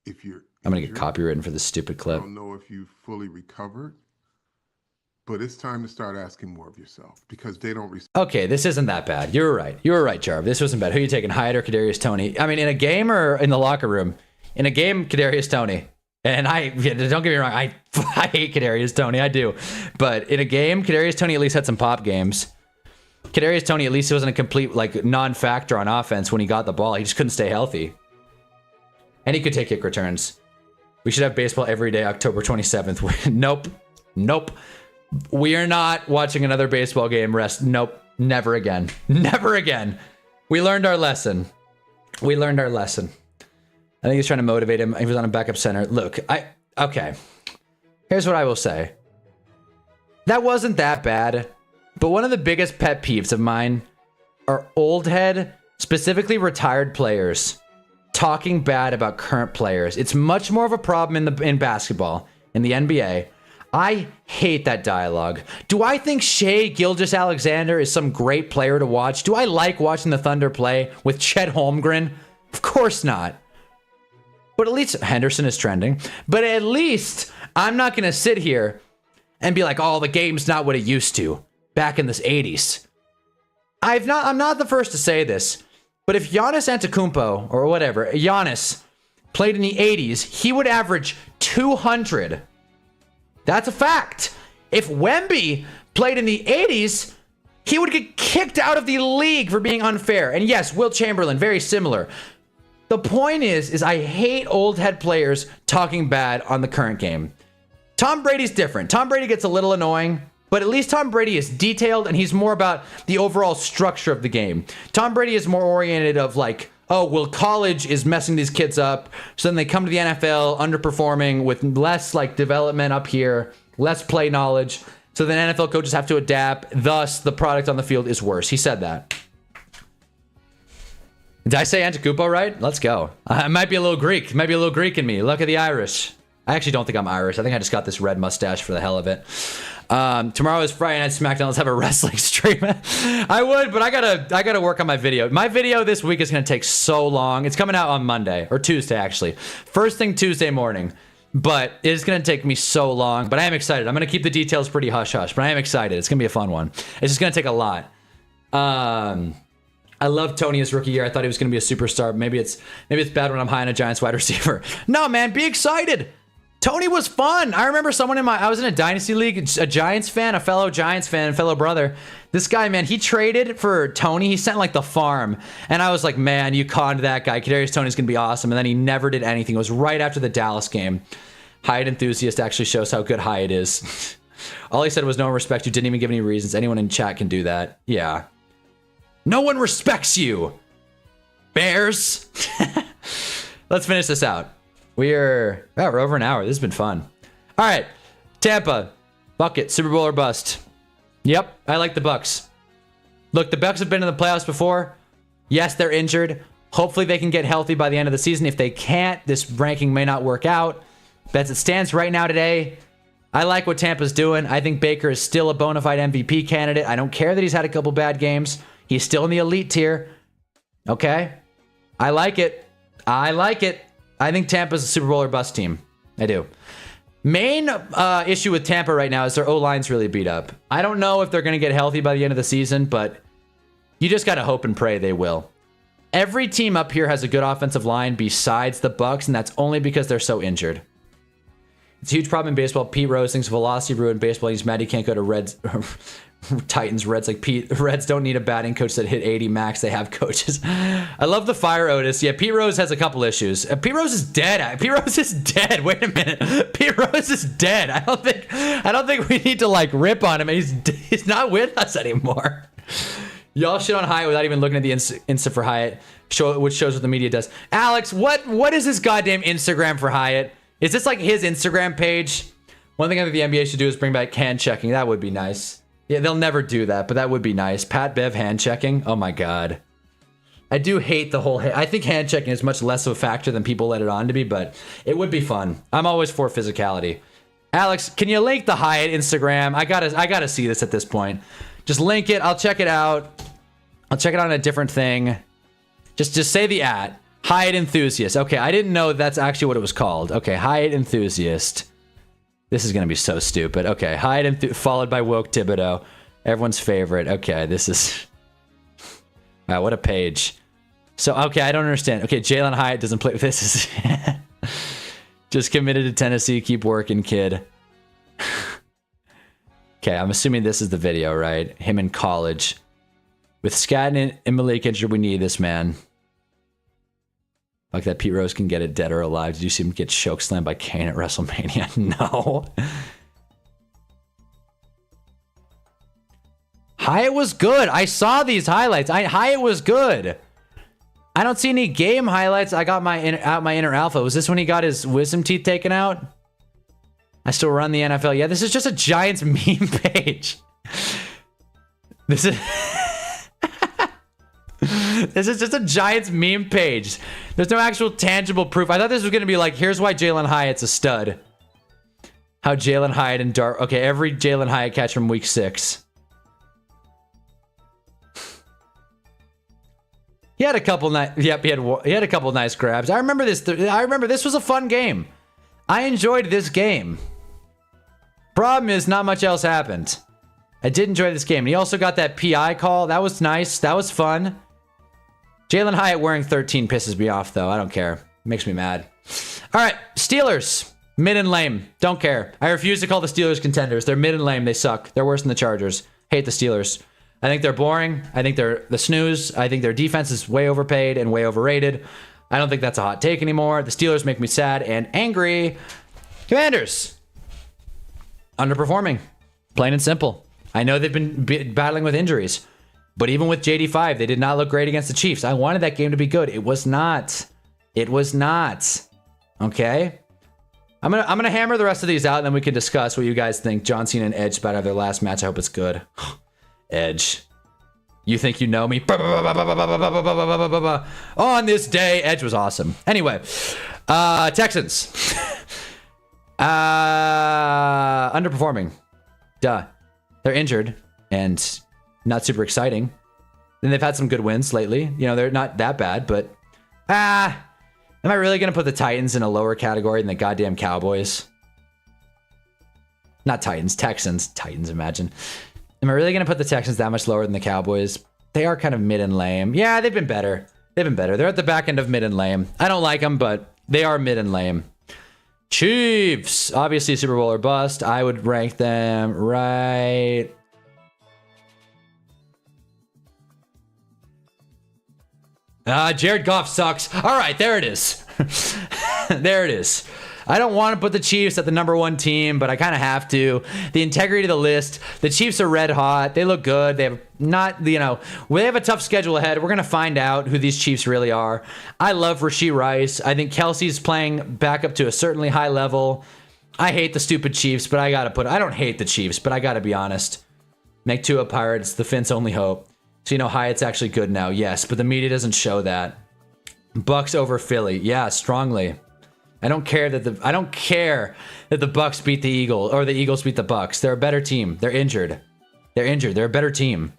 if you're I'm gonna get injured. copywritten for this stupid I clip. don't know if you fully recovered, but it's time to start asking more of yourself because they don't respect. Okay, this isn't that bad. You were right. You were right, Jarv. This wasn't bad. Who are you taking, Hyatt or Kadarius Toney? I mean, in a game or in the locker room? In a game, Kadarius Toney. And don't get me wrong, I hate Kadarius Toney. I do. But in a game, Kadarius Toney at least had some pop games. Kadarius Toney, at least he wasn't a complete like non-factor on offense when he got the ball. He just couldn't stay healthy. And he could take kick returns. We should have baseball every day, October 27th. Nope. Nope. We are not watching another baseball game. Nope. Never again. Never again. We learned our lesson. We learned our lesson. I think he's trying to motivate him. He was on a backup center. Look, okay. Here's what I will say. That wasn't that bad. But one of the biggest pet peeves of mine are old head, specifically retired players, talking bad about current players. It's much more of a problem in basketball, in the NBA. I hate that dialogue. Do I think Shea Gilgeous-Alexander is some great player to watch? Do I like watching the Thunder play with Chet Holmgren? Of course not. But at least Henderson is trending. But at least I'm not going to sit here and be like, oh, the game's not what it used to back in the 80s. I'm not the first to say this. But if Giannis Antetokounmpo, or whatever, Giannis, played in the 80s, he would average 200. That's a fact. If Wemby played in the 80s, he would get kicked out of the league for being unfair. And yes, Wilt Chamberlain, very similar. The point is I hate old head players talking bad on the current game. Tom Brady's different. Tom Brady gets a little annoying, but at least Tom Brady is detailed and he's more about the overall structure of the game. Tom Brady is more oriented of like, oh, well, college is messing these kids up. So then they come to the NFL underperforming with less like development up here, less play knowledge. So then NFL coaches have to adapt. Thus, the product on the field is worse. He said that. Did I say Antetokounmpo right? Let's go. I might be a little Greek. Might be a little Greek in me. Look at the Irish. I actually don't think I'm Irish. I think I just got this red mustache for the hell of it. Tomorrow is Friday Night SmackDown. Let's have a wrestling stream. I would, but I gotta work on my video. My video this week is gonna take so long. It's coming out on Monday or Tuesday actually. First thing Tuesday morning. But it's gonna take me so long. But I am excited. I'm gonna keep the details pretty hush hush. But I am excited. It's gonna be a fun one. It's just gonna take a lot. I love Tony his rookie year. I thought he was going to be a superstar. Maybe it's bad when I'm high on a Giants wide receiver. No, man, be excited. Tony was fun. I remember I was in a dynasty league, a Giants fan, a fellow Giants fan, fellow brother. This guy, man, he traded for Tony. He sent like the farm. And I was like, man, you conned that guy. Kadarius Toney's going to be awesome. And then he never did anything. It was right after the Dallas game. Hyatt enthusiast actually shows how good Hyatt is. All he said was no one respects you. Didn't even give any reasons. Anyone in chat can do that. Yeah. No one respects you, Bears. Let's finish this out. We're over an hour. This has been fun. All right, Tampa, bucket, Super Bowl or bust. Yep, I like the Bucks. Look, the Bucks have been in the playoffs before. Yes, they're injured. Hopefully they can get healthy by the end of the season. If they can't, this ranking may not work out. But as it stands right now today, I like what Tampa's doing. I think Baker is still a bona fide MVP candidate. I don't care that he's had a couple bad games. He's still in the elite tier. Okay? I like it. I like it. I think Tampa's a Super Bowl or bust team. I do. Main issue with Tampa right now is their O-line's really beat up. I don't know if they're going to get healthy by the end of the season, but you just got to hope and pray they will. Every team up here has a good offensive line besides the Bucks, and that's only because they're so injured. It's a huge problem in baseball. Pete Rose thinks velocity ruined baseball. He's mad he can't go to Reds. Titans, Reds, like Pete. Reds don't need a batting coach that hit 80 max. They have coaches. I love the fire Otis. Yeah, Pete Rose has a couple issues. Pete Rose is dead. Pete Rose is dead. Wait a minute. Pete Rose is dead. I don't think we need to like rip on him. He's not with us anymore. Y'all shit on Hyatt without even looking at the Insta for Hyatt, which shows what the media does. Alex, what is this goddamn Instagram for Hyatt? Is this like his Instagram page? One thing I think the NBA should do is bring back hand checking. That would be nice. Yeah, they'll never do that, but that would be nice. Pat Bev hand checking. Oh my God. I do hate the whole. I think hand checking is much less of a factor than people let it on to be, but it would be fun. I'm always for physicality. Alex, can you link the Hyatt Instagram? I gotta see this at this point. Just link it. I'll check it out. I'll check it on a different thing. Just say the at. Hyatt Enthusiast. Okay, I didn't know that's actually what it was called. Okay, Hyatt Enthusiast. This is going to be so stupid. Okay, Hyatt followed by Woke Thibodeau. Everyone's favorite. Okay, this is... Wow, what a page. So, okay, I don't understand. Okay, Jalen Hyatt doesn't play... This is... Just committed to Tennessee. Keep working, kid. Okay, I'm assuming this is the video, right? Him in college. With Skadden and Malik injured, we need this man. Like that Pete Rose can get it dead or alive. Did you see him get chokeslammed by Kane at WrestleMania? No. Hyatt was good. I saw these highlights. Hyatt was good. I don't see any game highlights. I got my inner alpha. Was this when he got his wisdom teeth taken out? I still run the NFL. Yeah, this is just a Giants meme page. This is... This is just a Giants meme page. There's no actual tangible proof. I thought this was going to be like, here's why Jalen Hyatt's a stud. How Jalen Hyatt and Dart... Okay, every Jalen Hyatt catch from week 6. He had a couple nice... Yep, he had a couple nice grabs. I remember this. I remember this was a fun game. I enjoyed this game. Problem is, not much else happened. I did enjoy this game. And he also got that PI call. That was nice. That was fun. Jalen Hyatt wearing 13 pisses me off, though. I don't care. Makes me mad. All right, Steelers. Mid and lame. Don't care. I refuse to call the Steelers contenders. They're mid and lame. They suck. They're worse than the Chargers. Hate the Steelers. I think they're boring. I think they're the snooze. I think their defense is way overpaid and way overrated. I don't think that's a hot take anymore. The Steelers make me sad and angry. Commanders. Underperforming. Plain and simple. I know they've been battling with injuries. But even with JD5, they did not look great against the Chiefs. I wanted that game to be good. It was not. It was not. Okay? I'm gonna hammer the rest of these out, and then we can discuss what you guys think. John Cena and Edge about their last match. I hope it's good. Edge. You think you know me? On this day, Edge was awesome. Anyway, Texans. Underperforming. Duh. They're injured and not super exciting. Then they've had some good wins lately. You know, they're not that bad, but am I really going to put the Titans in a lower category than the goddamn Cowboys? Not Titans, Texans. Titans, imagine. Am I really going to put the Texans that much lower than the Cowboys? They are kind of mid and lame. Yeah, they've been better. They've been better. They're at the back end of mid and lame. I don't like them, but they are mid and lame. Chiefs. Obviously, Super Bowl or bust. I would rank them right... Jared Goff sucks. All right, there it is. There it is. I don't want to put the Chiefs at the #1 team, but I kind of have to. The integrity of the list. The Chiefs are red hot. They look good. They have not, they have a tough schedule ahead. We're going to find out who these Chiefs really are. I love Rashee Rice. I think Kelsey's playing back up to a certainly high level. I hate the stupid Chiefs, but I don't hate the Chiefs, but I got to be honest. Make Tua Pirates the Finn's only hope. So, Hyatt's actually good now, yes, but the media doesn't show that. Bucks over Philly, yeah, strongly. I don't care that the Bucks beat the Eagles or the Eagles beat the Bucks. They're a better team. They're injured. They're a better team.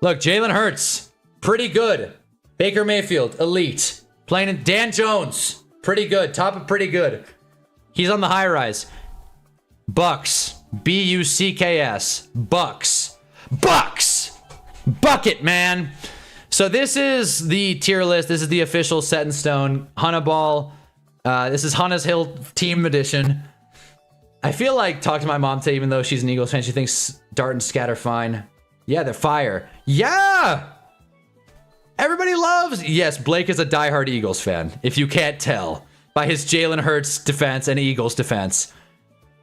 Look, Jalen Hurts, pretty good. Baker Mayfield, elite. Playing in Dan Jones, pretty good. Top of pretty good. He's on the high rise. Bucks, Bucks, Bucks. Bucket, man. So this is the tier list. This is the official set in stone Hunnaball. This is Hunna's Hill Team Edition. I feel like talk to my mom today, even though she's an Eagles fan, she thinks Dart and Scat are fine. Yeah, they're fire. Yeah! Everybody loves... Yes, Blake is a diehard Eagles fan, if you can't tell by his Jalen Hurts defense and Eagles defense.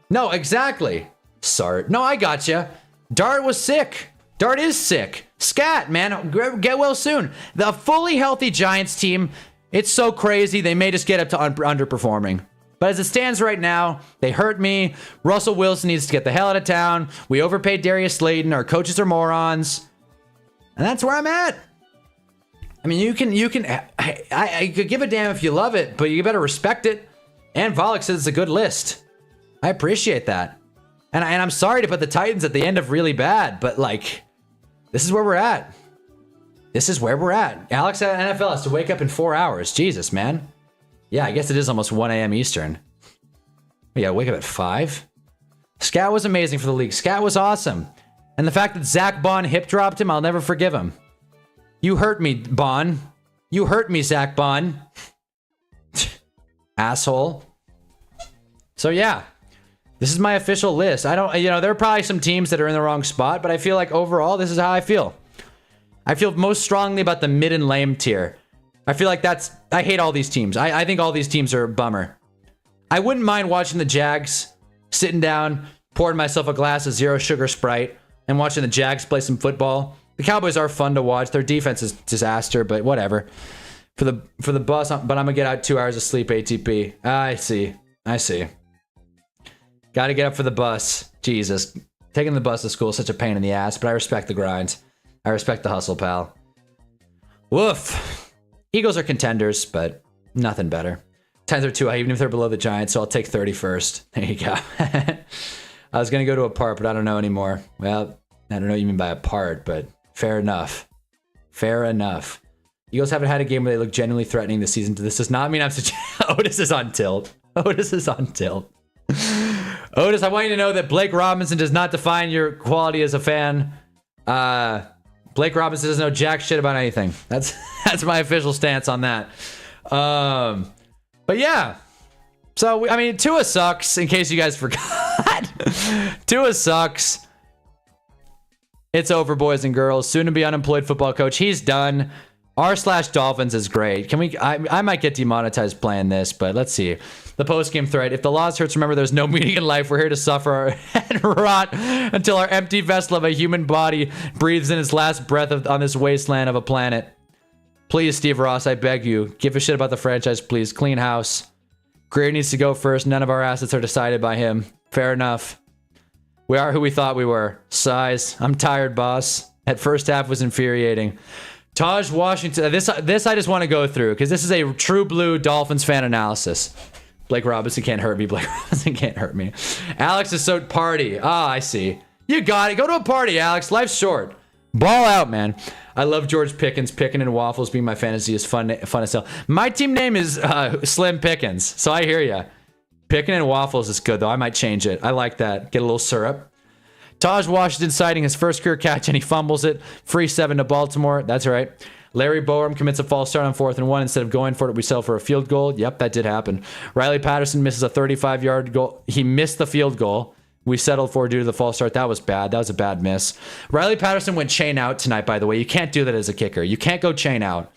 No, exactly. Sart. No, I gotcha. Dart was sick. Dart is sick. Scat, man, get well soon. The fully healthy Giants team, it's so crazy. They may just get up to underperforming. But as it stands right now, they hurt me. Russell Wilson needs to get the hell out of town. We overpaid Darius Slayton. Our coaches are morons. And that's where I'm at. I mean, I could give a damn if you love it, but you better respect it. And Volok says it's a good list. I appreciate that. And I'm sorry to put the Titans at the end of really bad, but this is where we're at. This is where we're at. Alex at NFL has to wake up in 4 hours. Jesus, man. Yeah, I guess it is almost 1 a.m. Eastern. Yeah, wake up at 5. Scat was amazing for the league. Scat was awesome. And the fact that Zach Bond hip dropped him, I'll never forgive him. You hurt me, Bond. You hurt me, Zach Bond. Asshole. So yeah. This is my official list. I don't, there are probably some teams that are in the wrong spot, but I feel like overall, this is how I feel. I feel most strongly about the mid and lame tier. I feel like I hate all these teams. I think all these teams are a bummer. I wouldn't mind watching the Jags, sitting down, pouring myself a glass of zero sugar Sprite, and watching the Jags play some football. The Cowboys are fun to watch. Their defense is disaster, but whatever. For the bus, but I'm gonna get out 2 hours of sleep ATP. I see. Got to get up for the bus. Jesus. Taking the bus to school is such a pain in the ass, but I respect the grind. I respect the hustle, pal. Woof. Eagles are contenders, but nothing better. 10s are too high, even if they're below the Giants, so I'll take 31st. There you go. I was going to go to a part, but I don't know anymore. Well, I don't know what you mean by a part, but fair enough. Fair enough. Eagles haven't had a game where they look genuinely threatening this season. This does not mean I'm such... Otis is on tilt. Otis is on tilt. Otis, I want you to know that Blake Robinson does not define your quality as a fan. Blake Robinson doesn't know jack shit about anything. That's my official stance on that. But yeah. So, I mean, Tua sucks, in case you guys forgot. Tua sucks. It's over, boys and girls. Soon to be unemployed football coach. He's done. R/Dolphins is great. Can we? I might get demonetized playing this, but let's see. The post-game thread. If the loss hurts, remember there's no meaning in life. We're here to suffer and rot until our empty vessel of a human body breathes in its last breath on this wasteland of a planet. Please, Steve Ross, I beg you, give a shit about the franchise, please. Clean house. Greer needs to go first. None of our assets are decided by him. Fair enough. We are who we thought we were. Size. I'm tired, boss. That first half was infuriating. Taj Washington. This I just want to go through because this is a true blue Dolphins fan analysis. Blake Robinson can't hurt me. Blake Robinson can't hurt me. Alex is so party. Ah, I see. You got it. Go to a party, Alex. Life's short. Ball out, man. I love George Pickens. Pickin' and waffles being my fantasy is fun as hell. My team name is Slim Pickens, so I hear ya. Pickin' and waffles is good, though. I might change it. I like that. Get a little syrup. Taj Washington citing his first career catch, and he fumbles it. Free 7 to Baltimore. That's right. Larry Borum commits a false start on 4th and 1. Instead of going for it, we settle for a field goal. Yep, that did happen. Riley Patterson misses a 35-yard goal. He missed the field goal. We settled for due to the false start. That was bad. That was a bad miss. Riley Patterson went chain out tonight, by the way. You can't do that as a kicker. You can't go chain out.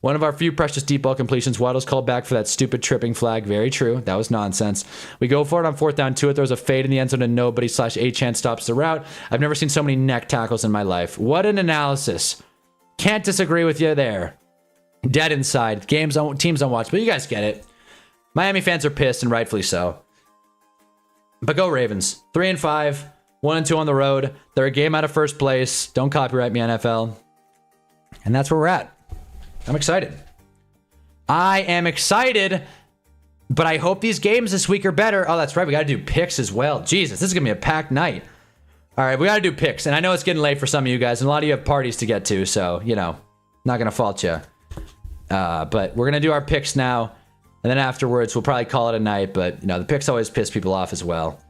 One of our few precious deep ball completions. Waddle's called back for that stupid tripping flag. Very true. That was nonsense. We go for it on 4th down. Tua throws a fade in the end zone and nobody /A-Chan stops the route. I've never seen so many neck tackles in my life. What an analysis. Can't disagree with you there. Dead inside. Teams don't watch, but you guys get it. Miami fans are pissed, and rightfully so. But go Ravens. 3-5, 1-2 on the road. They're a game out of first place. Don't copyright me, NFL. And that's where we're at. I'm excited. I am excited, but I hope these games this week are better. Oh, that's right. We got to do picks as well. Jesus, this is going to be a packed night. All right, we got to do picks. And I know it's getting late for some of you guys, and a lot of you have parties to get to, so, you know, not going to fault you. But we're going to do our picks now. And then afterwards, we'll probably call it a night. But, you know, the picks always piss people off as well.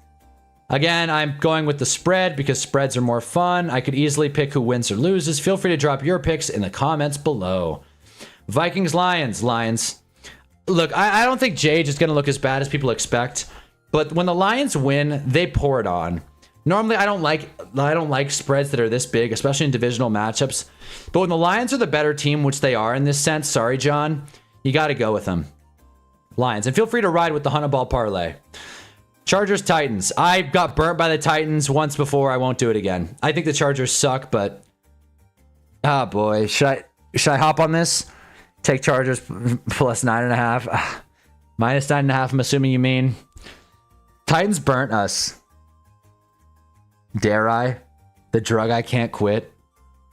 Again, I'm going with the spread because spreads are more fun. I could easily pick who wins or loses. Feel free to drop your picks in the comments below. Vikings, Lions. Look, I don't think Jage is going to look as bad as people expect. But when the Lions win, they pour it on. Normally, I don't like spreads that are this big, especially in divisional matchups. But when the Lions are the better team, which they are in this sense, sorry, John, you got to go with them. Lions. And feel free to ride with the Hunnaball parlay. Chargers, Titans. I got burnt by the Titans once before. I won't do it again. I think the Chargers suck, but... Oh, boy. Should I hop on this? Take Chargers plus 9.5. Minus 9.5, I'm assuming you mean. Titans burnt us. Dare I? The drug I can't quit.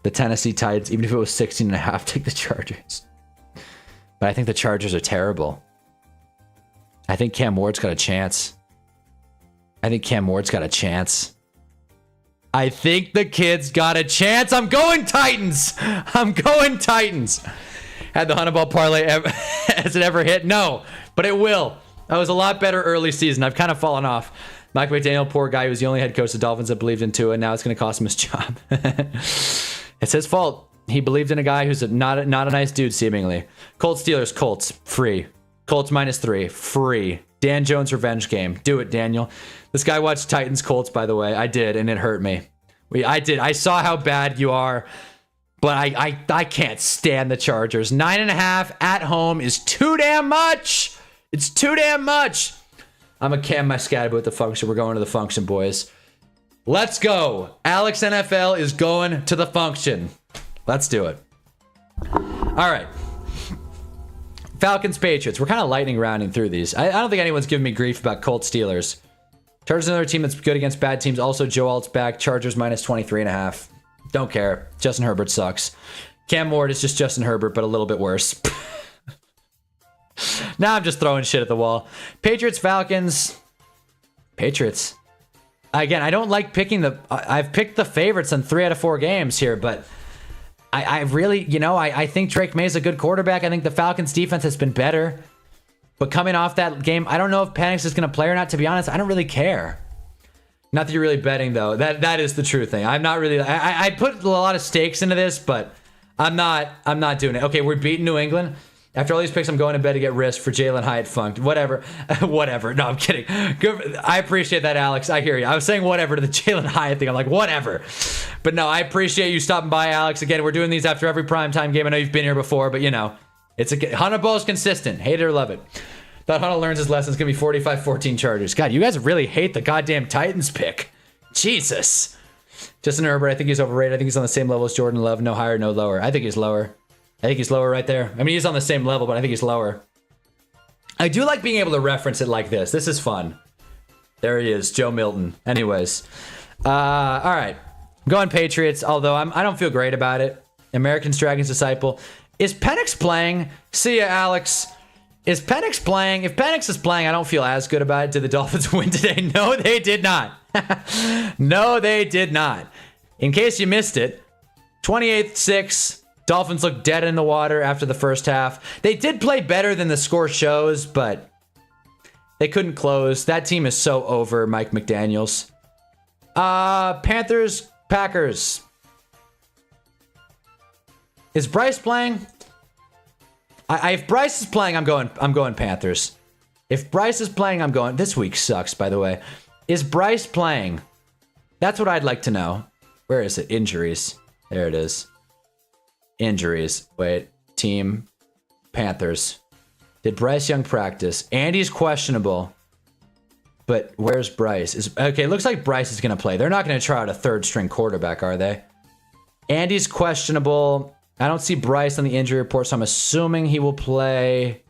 The Tennessee Titans, even if it was 16.5, take the Chargers. But I think the Chargers are terrible. I think Cam Ward's got a chance. I think the kid's got a chance. I'm going Titans. Had the Hunnaball parlay has it ever hit? No, but it will. I was a lot better early season. I've kind of fallen off. Mike McDaniel, poor guy, he was the only head coach of the Dolphins that believed in Tua, and now it's going to cost him his job. It's his fault. He believed in a guy who's not a nice dude, seemingly. Colts, Steelers, Colts, free. Colts -3, free. Dan Jones revenge game. Do it, Daniel. This guy watched Titans Colts, by the way. I did, and it hurt me. I did. I saw how bad you are, but I can't stand the Chargers. 9.5 at home is too damn much. It's too damn much. I'm a Cam my scatterboot at the function. We're going to the function, boys. Let's go. Alex NFL is going to the function. Let's do it. All right. Falcons, Patriots. We're kind of lightning rounding through these. I don't think anyone's giving me grief about Colts, Steelers. Chargers, another team that's good against bad teams. Also, Joe Alt's back. Chargers -23.5. Don't care. Justin Herbert sucks. Cam Ward is just Justin Herbert, but a little bit worse. Now I'm just throwing shit at the wall. Patriots, Falcons. Patriots. Again, I don't like picking I've picked the favorites in 3 out of 4 games here, but I really, I think Drake May is a good quarterback. I think the Falcons defense has been better. But coming off that game, I don't know if Penix is going to play or not. To be honest, I don't really care. Not that you're really betting though. That is the true thing. I'm not really. I put a lot of stakes into this, but I'm not doing it. Okay, we're beating New England. After all these picks, I'm going to bed to get risk for Jalen Hyatt funked. Whatever. Whatever. No, I'm kidding. Good. I appreciate that, Alex. I hear you. I was saying whatever to the Jalen Hyatt thing. I'm like, whatever. But no, I appreciate you stopping by, Alex. Again, we're doing these after every primetime game. I know you've been here before, but you know, Hunnaball is consistent. Hate it or love it. Thought Hunna learns his lessons. Going to be 45-14 Chargers. God, you guys really hate the goddamn Titans pick. Jesus. Justin Herbert, I think he's overrated. I think he's on the same level as Jordan Love. No higher, no lower. I think he's lower. I think he's lower right there. I mean, he's on the same level, but I think he's lower. I do like being able to reference it like this. This is fun. There he is, Joe Milton. Anyways. All right. I'm going Patriots, although I don't feel great about it. Americans, Dragons, Disciple. Is Penix playing? See ya, Alex. Is Penix playing? If Penix is playing, I don't feel as good about it. Did the Dolphins win today? No, they did not. No, they did not. In case you missed it, 28-6. Dolphins look dead in the water after the first half. They did play better than the score shows, but they couldn't close. That team is so over, Mike McDaniels. Panthers, Packers. Is Bryce playing? If Bryce is playing, I'm going Panthers. If Bryce is playing, I'm going. This week sucks, by the way. Is Bryce playing? That's what I'd like to know. Where is it? Injuries. There it is. Injuries. Wait. Team. Panthers. Did Bryce Young practice? Andy's questionable. But where's Bryce? Okay, looks like Bryce is going to play. They're not going to try out a third string quarterback, are they? Andy's questionable. I don't see Bryce on the injury report, so I'm assuming he will play.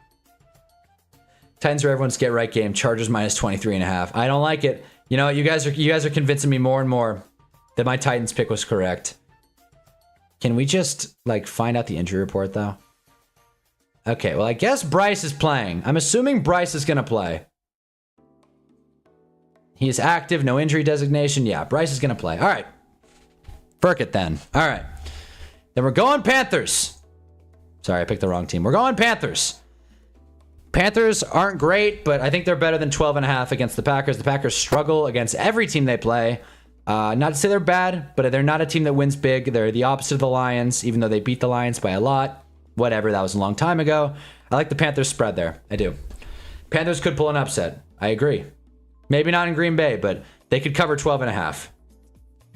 Titans are everyone's get right game. Chargers minus 23.5. I don't like it. You know, you guys are convincing me more and more that my Titans pick was correct. Can we just like find out the injury report though? Okay, well I guess Bryce is playing. I'm assuming Bryce is gonna play. He is active, no injury designation. Yeah, Bryce is gonna play. All right, Burk it then. All right, then we're going Panthers. Sorry, I picked the wrong team. We're going Panthers. Panthers aren't great, but I think they're better than 12.5 against the Packers. The Packers struggle against every team they play. Not to say they're bad, but they're not a team that wins big. They're the opposite of the Lions, even though they beat the Lions by a lot. Whatever, that was a long time ago. I like the Panthers spread there. I do. Panthers could pull an upset. I agree. Maybe not in Green Bay, but they could cover 12.5.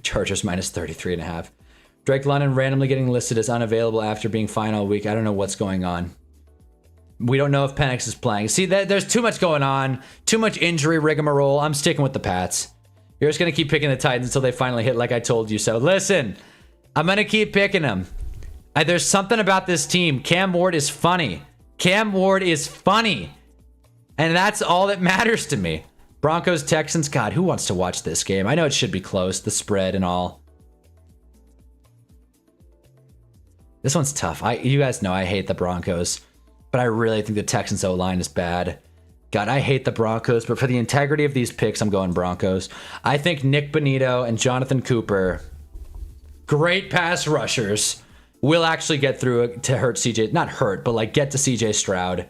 Chargers minus 33.5. Drake London randomly getting listed as unavailable after being fine all week. I don't know what's going on. We don't know if Penix is playing. See, there's too much going on. Too much injury rigmarole. I'm sticking with the Pats. You're just going to keep picking the Titans until they finally hit like I told you so. Listen, I'm going to keep picking them. There's something about this team. Cam Ward is funny. Cam Ward is funny. And that's all that matters to me. Broncos, Texans. God, who wants to watch this game? I know it should be close, the spread and all. This one's tough. You guys know I hate the Broncos. But I really think the Texans O-line is bad. God, I hate the Broncos, but for the integrity of these picks, I'm going Broncos. I think Nick Bonito and Jonathan Cooper, great pass rushers, will actually get through to hurt CJ. Not hurt, but like get to CJ Stroud.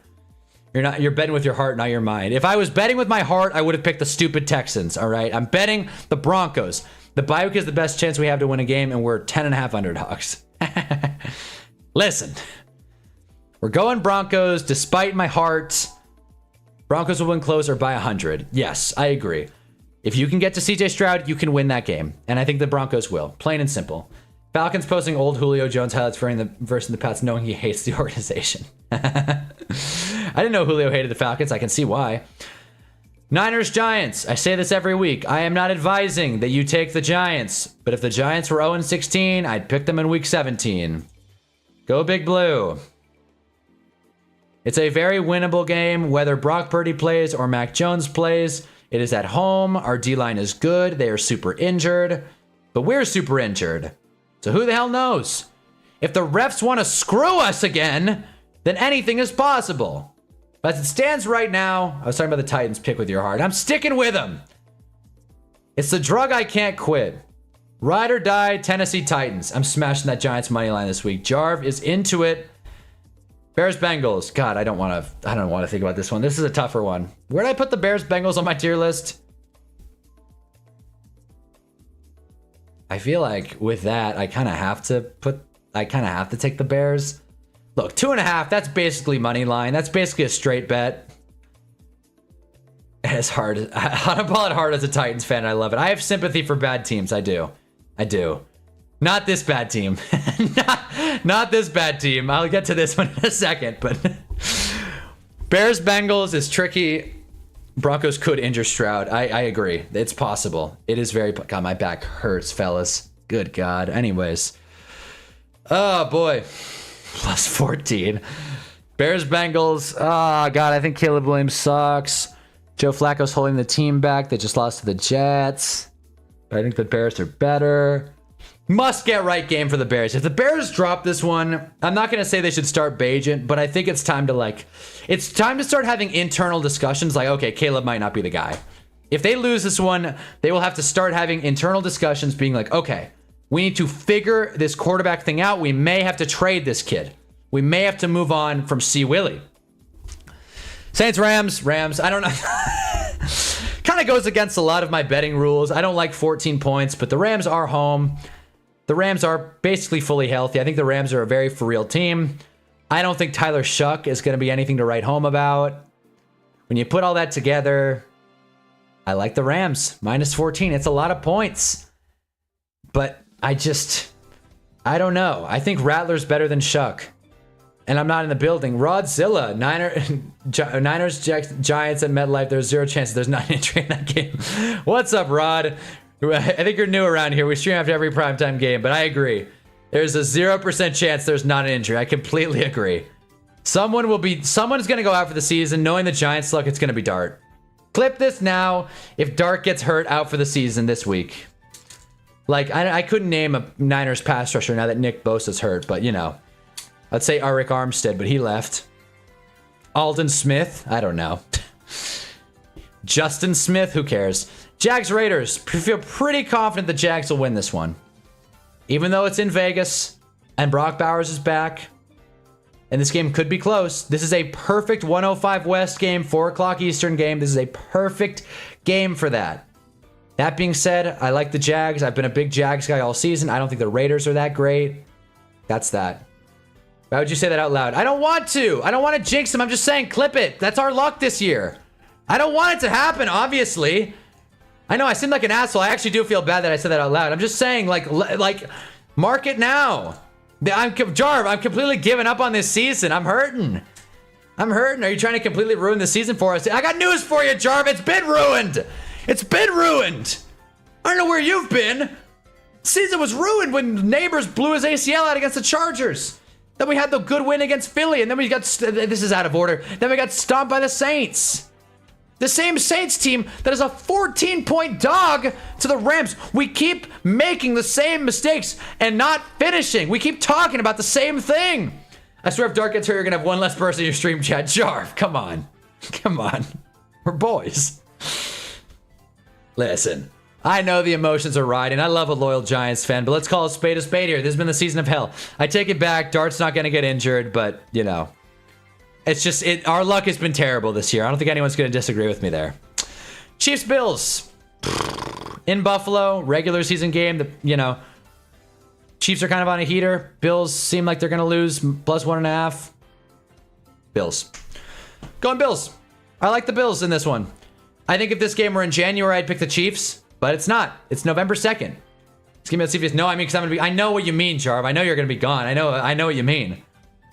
You're betting with your heart, not your mind. If I was betting with my heart, I would have picked the stupid Texans, all right? I'm betting the Broncos. The bye week is the best chance we have to win a game, and we're 10.5 underdogs. Listen. We're going Broncos despite my heart. Broncos will win close or by 100. Yes, I agree. If you can get to CJ Stroud, you can win that game. And I think the Broncos will. Plain and simple. Falcons posting old Julio Jones highlights versus the Pats knowing he hates the organization. I didn't know Julio hated the Falcons. I can see why. Niners, Giants. I say this every week. I am not advising that you take the Giants. But if the Giants were 0-16, I'd pick them in week 17. Go Big Blue. It's a very winnable game, whether Brock Purdy plays or Mac Jones plays. It is at home. Our D-line is good. They are super injured. But we're super injured. So who the hell knows? If the refs want to screw us again, then anything is possible. But as it stands right now, I was talking about the Titans, pick with your heart. I'm sticking with them. It's the drug I can't quit. Ride or die, Tennessee Titans. I'm smashing that Giants money line this week. Jarv is into it. Bears Bengals. God, I don't want to think about this one. This is a tougher one. Where did I put the Bears Bengals on my tier list? I feel like with that, I kind of have to take the Bears. Look, 2.5, that's basically money line. That's basically a straight bet. As hard, Hunnaball at heart as a Titans fan, I love it. I have sympathy for bad teams. I do. Not this bad team. not this bad team. I'll get to this one in a second, but Bears Bengals is tricky. Broncos could injure Stroud. I agree. It's possible. It is very... God, my back hurts, fellas. Good God. Anyways. Oh, boy. Plus 14. Bears Bengals. Oh, God. I think Caleb Williams sucks. Joe Flacco's holding the team back. They just lost to the Jets. But I think the Bears are better. Must get right game for the Bears. If the Bears drop this one, I'm not going to say they should start Bagent, but I think it's time to start having internal discussions like, okay, Caleb might not be the guy. If they lose this one, they will have to start having internal discussions being like, okay, we need to figure this quarterback thing out. We may have to trade this kid. We may have to move on from C. Willie. Saints, Rams. I don't know. Kind of goes against a lot of my betting rules. I don't like 14 points, but the Rams are home. The Rams are basically fully healthy. I think the Rams are a very for real team. I don't think Tyler Shuck is going to be anything to write home about. When you put all that together, I like the Rams. Minus 14. It's a lot of points. But I don't know. I think Rattler's better than Shuck. And I'm not in the building. Rodzilla, Niners, Giants at MetLife. There's 0 chance there's not an injury in that game. What's up, Rod? I think you're new around here. We stream after every primetime game, but I agree. There's a 0% chance there's not an injury. I completely agree. Someone's going to go out for the season. Knowing the Giants luck, it's going to be Dart. Clip this now. If Dart gets hurt out for the season this week. Like, I couldn't name a Niners pass rusher now that Nick Bosa's hurt, but you know. I'd say Arik Armstead, but he left. Alden Smith? I don't know. Justin Smith? Who cares? Jags Raiders. Feel pretty confident the Jags will win this one. Even though it's in Vegas and Brock Bowers is back. And this game could be close. This is a perfect 105 West game, 4 o'clock Eastern game. This is a perfect game for that. That being said, I like the Jags. I've been a big Jags guy all season. I don't think the Raiders are that great. That's that. Why would you say that out loud? I don't want to. I don't want to jinx them. I'm just saying, clip it. That's our luck this year. I don't want it to happen, obviously. I know I seem like an asshole. I actually do feel bad that I said that out loud. I'm just saying, like mark it now. Jarv, I'm completely giving up on this season. I'm hurting. Are you trying to completely ruin the season for us? I got news for you, Jarv. It's been ruined. I don't know where you've been. The season was ruined when Neighbors blew his ACL out against the Chargers. Then we had the good win against Philly, and then we got... This is out of order. Then we got stomped by the Saints. The same Saints team that is a 14-point dog to the Rams. We keep making the same mistakes and not finishing. We keep talking about the same thing. I swear if Dark gets hurt, you're going to have one less person in your stream chat. Jarv, come on. We're boys. Listen. I know the emotions are riding. I love a loyal Giants fan, but let's call a spade here. This has been the season of hell. I take it back. Dart's not going to get injured, but, you know. It's just, our luck has been terrible this year. I don't think anyone's going to disagree with me there. Chiefs Bills. In Buffalo, regular season game. Chiefs are kind of on a heater. Bills seem like they're going to lose plus 1.5. Bills. Going Bills. I like the Bills in this one. I think if this game were in January, I'd pick the Chiefs. But it's not. It's November 2nd. It's gonna be CBS. No, I mean, because I'm gonna be. I know what you mean, Jarv. I know you're gonna be gone. I know what you mean.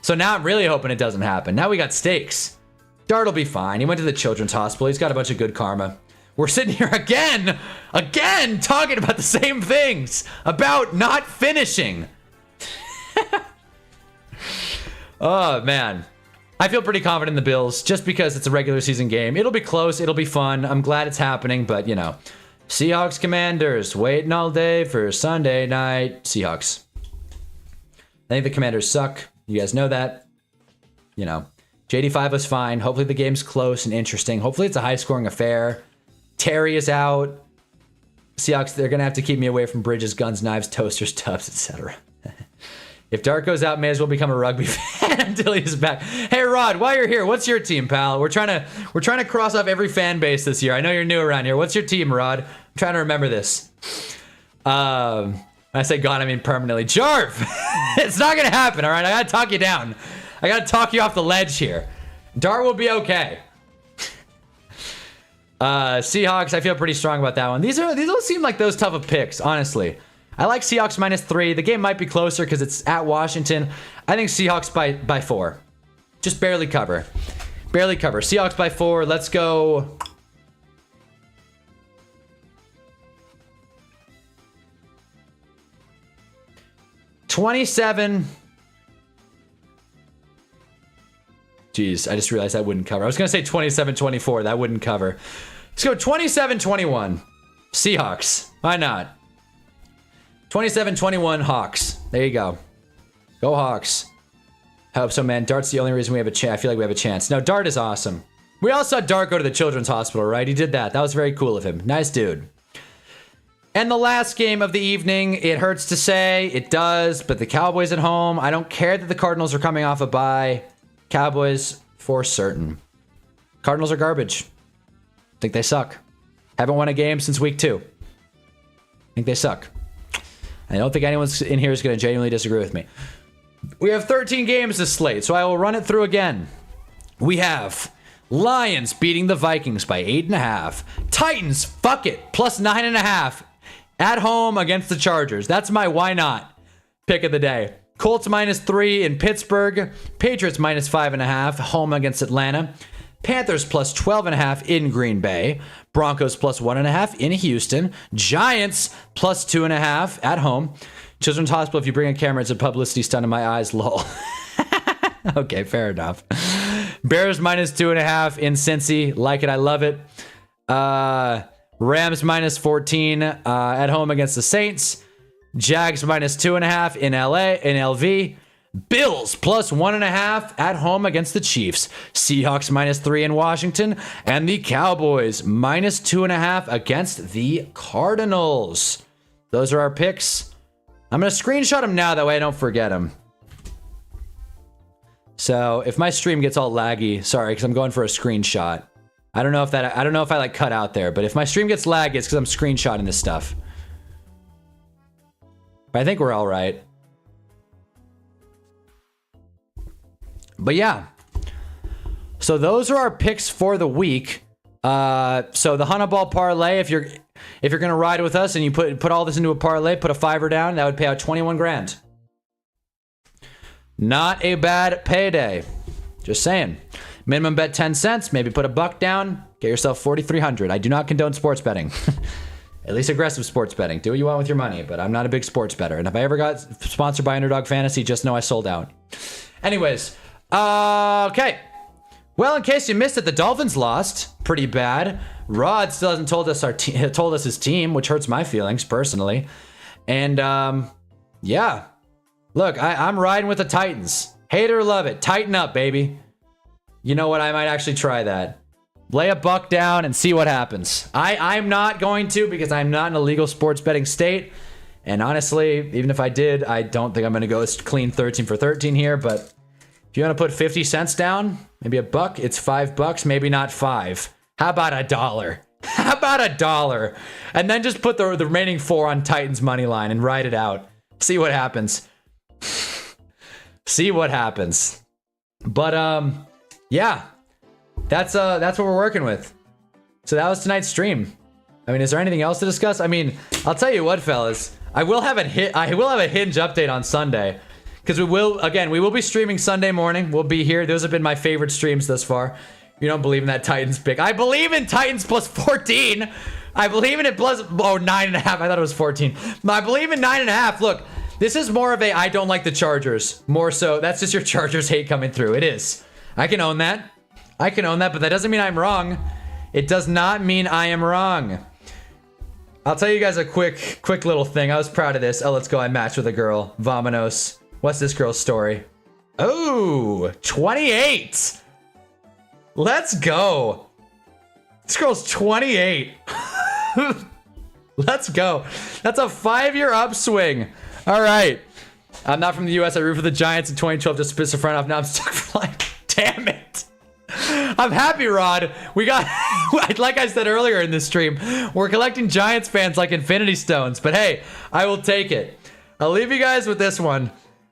So now I'm really hoping it doesn't happen. Now we got stakes. Dart will be fine. He went to the children's hospital. He's got a bunch of good karma. We're sitting here again, talking about the same things about not finishing. Oh man, I feel pretty confident in the Bills just because it's a regular season game. It'll be close. It'll be fun. I'm glad it's happening, but you know. Seahawks Commanders, waiting all day for Sunday night. Seahawks. I think the Commanders suck. You guys know that. You know, JD5 was fine. Hopefully the game's close and interesting. Hopefully it's a high-scoring affair. Terry is out. Seahawks, they're going to have to keep me away from Bridges, guns, knives, toasters, tubs, etc. If Dart goes out, may as well become a rugby fan until he's back. Hey Rod, while you're here, what's your team, pal? We're trying to cross off every fan base this year. I know you're new around here. What's your team, Rod? I'm trying to remember this. I say gone, I mean permanently. Jarv, it's not gonna happen. All right, I gotta talk you down. I gotta talk you off the ledge here. Dart will be okay. Seahawks, I feel pretty strong about that one. These don't seem like those tough of picks, honestly. I like Seahawks -3. The game might be closer because it's at Washington. I think Seahawks by 4. Just barely cover. Barely cover. Seahawks by 4. Let's go. $27. Jeez, I just realized that wouldn't cover. I was going to say 27-24. That wouldn't cover. Let's go 27-21. Seahawks. Why not? 27-21 Hawks. There you go. Go Hawks. I hope so, man. Dart's the only reason we have a chance. I feel like we have a chance. No, Dart is awesome. We all saw Dart go to the children's hospital, right? He did that. That was very cool of him. Nice dude. And the last game of the evening, it hurts to say, it does, but the Cowboys at home. I don't care that the Cardinals are coming off a bye. Cowboys for certain. Cardinals are garbage. Think they suck. Haven't won a game since week 2. Think they suck. I don't think anyone in here is going to genuinely disagree with me. We have 13 games this slate, so I will run it through again. We have Lions beating the Vikings by 8.5. Titans, fuck it, plus 9.5 at home against the Chargers. That's my why not pick of the day. Colts -3 in Pittsburgh. Patriots -5.5 home against Atlanta. Panthers plus 12.5 in Green Bay. Broncos plus 1.5 in Houston. Giants plus 2.5 at home. Children's Hospital, if you bring a camera, it's a publicity stunt in my eyes, lol. Okay, fair enough. Bears -2.5 in Cincy. Like it, I love it. Rams -14 at home against the Saints. Jags -2.5 in LV. Bills plus 1.5 at home against the Chiefs. Seahawks -3 in Washington. And the Cowboys -2.5 against the Cardinals. Those are our picks. I'm going to screenshot them now, that way I don't forget them. So if my stream gets all laggy, sorry, because I'm going for a screenshot. I don't know if I like cut out there, but if my stream gets laggy, it's because I'm screenshotting this stuff. But I think we're all right. But yeah, so those are our picks for the week. So the Hunnaball parlay, if you're gonna ride with us and you put all this into a parlay, put a $5 down, that would pay out 21 grand. Not a bad payday. Just saying. Minimum bet 10 cents. Maybe put a $1 down. Get yourself 4,300. I do not condone sports betting. At least aggressive sports betting. Do what you want with your money, but I'm not a big sports bettor. And if I ever got sponsored by Underdog Fantasy, just know I sold out. Anyways. Okay. Well, in case you missed it, the Dolphins lost pretty bad. Rod still hasn't told us his team, which hurts my feelings personally. And yeah, look, I'm riding with the Titans. Hate it or love it, tighten up, baby. You know what? I might actually try that. Lay a $1 down and see what happens. I'm not going to, because I'm not in a legal sports betting state. And honestly, even if I did, I don't think I'm going to go clean 13 for 13 here, but if you want to put 50 cents down, maybe $1, it's $5, maybe not 5. How about $1? How about $1? And then just put the remaining 4 on Titans money line and ride it out. See what happens. See what happens. But yeah, that's what we're working with. So that was tonight's stream. I mean, is there anything else to discuss? I mean, I'll tell you what, fellas. I will have a Hinge update on Sunday. Because we will be streaming Sunday morning. We'll be here. Those have been my favorite streams thus far. You don't believe in that Titans pick. I believe in Titans plus 14. I believe in it plus 9.5. I thought it was 14. I believe in 9.5. Look, this is more of a I don't like the Chargers. More so, that's just your Chargers hate coming through. It is. I can own that. I can own that, but that doesn't mean I'm wrong. It does not mean I am wrong. I'll tell you guys a quick little thing. I was proud of this. Oh, let's go. I matched with a girl. Vamonos. What's this girl's story? Oh, 28. Let's go. This girl's 28. Let's go. That's a 5-year upswing. All right. I'm not from the U.S. I root for the Giants in 2012 just to piss a friend off. Now I'm stuck for life. Damn it. I'm happy, Rod. We got, like I said earlier in this stream, we're collecting Giants fans like Infinity Stones. But hey, I will take it. I'll leave you guys with this one.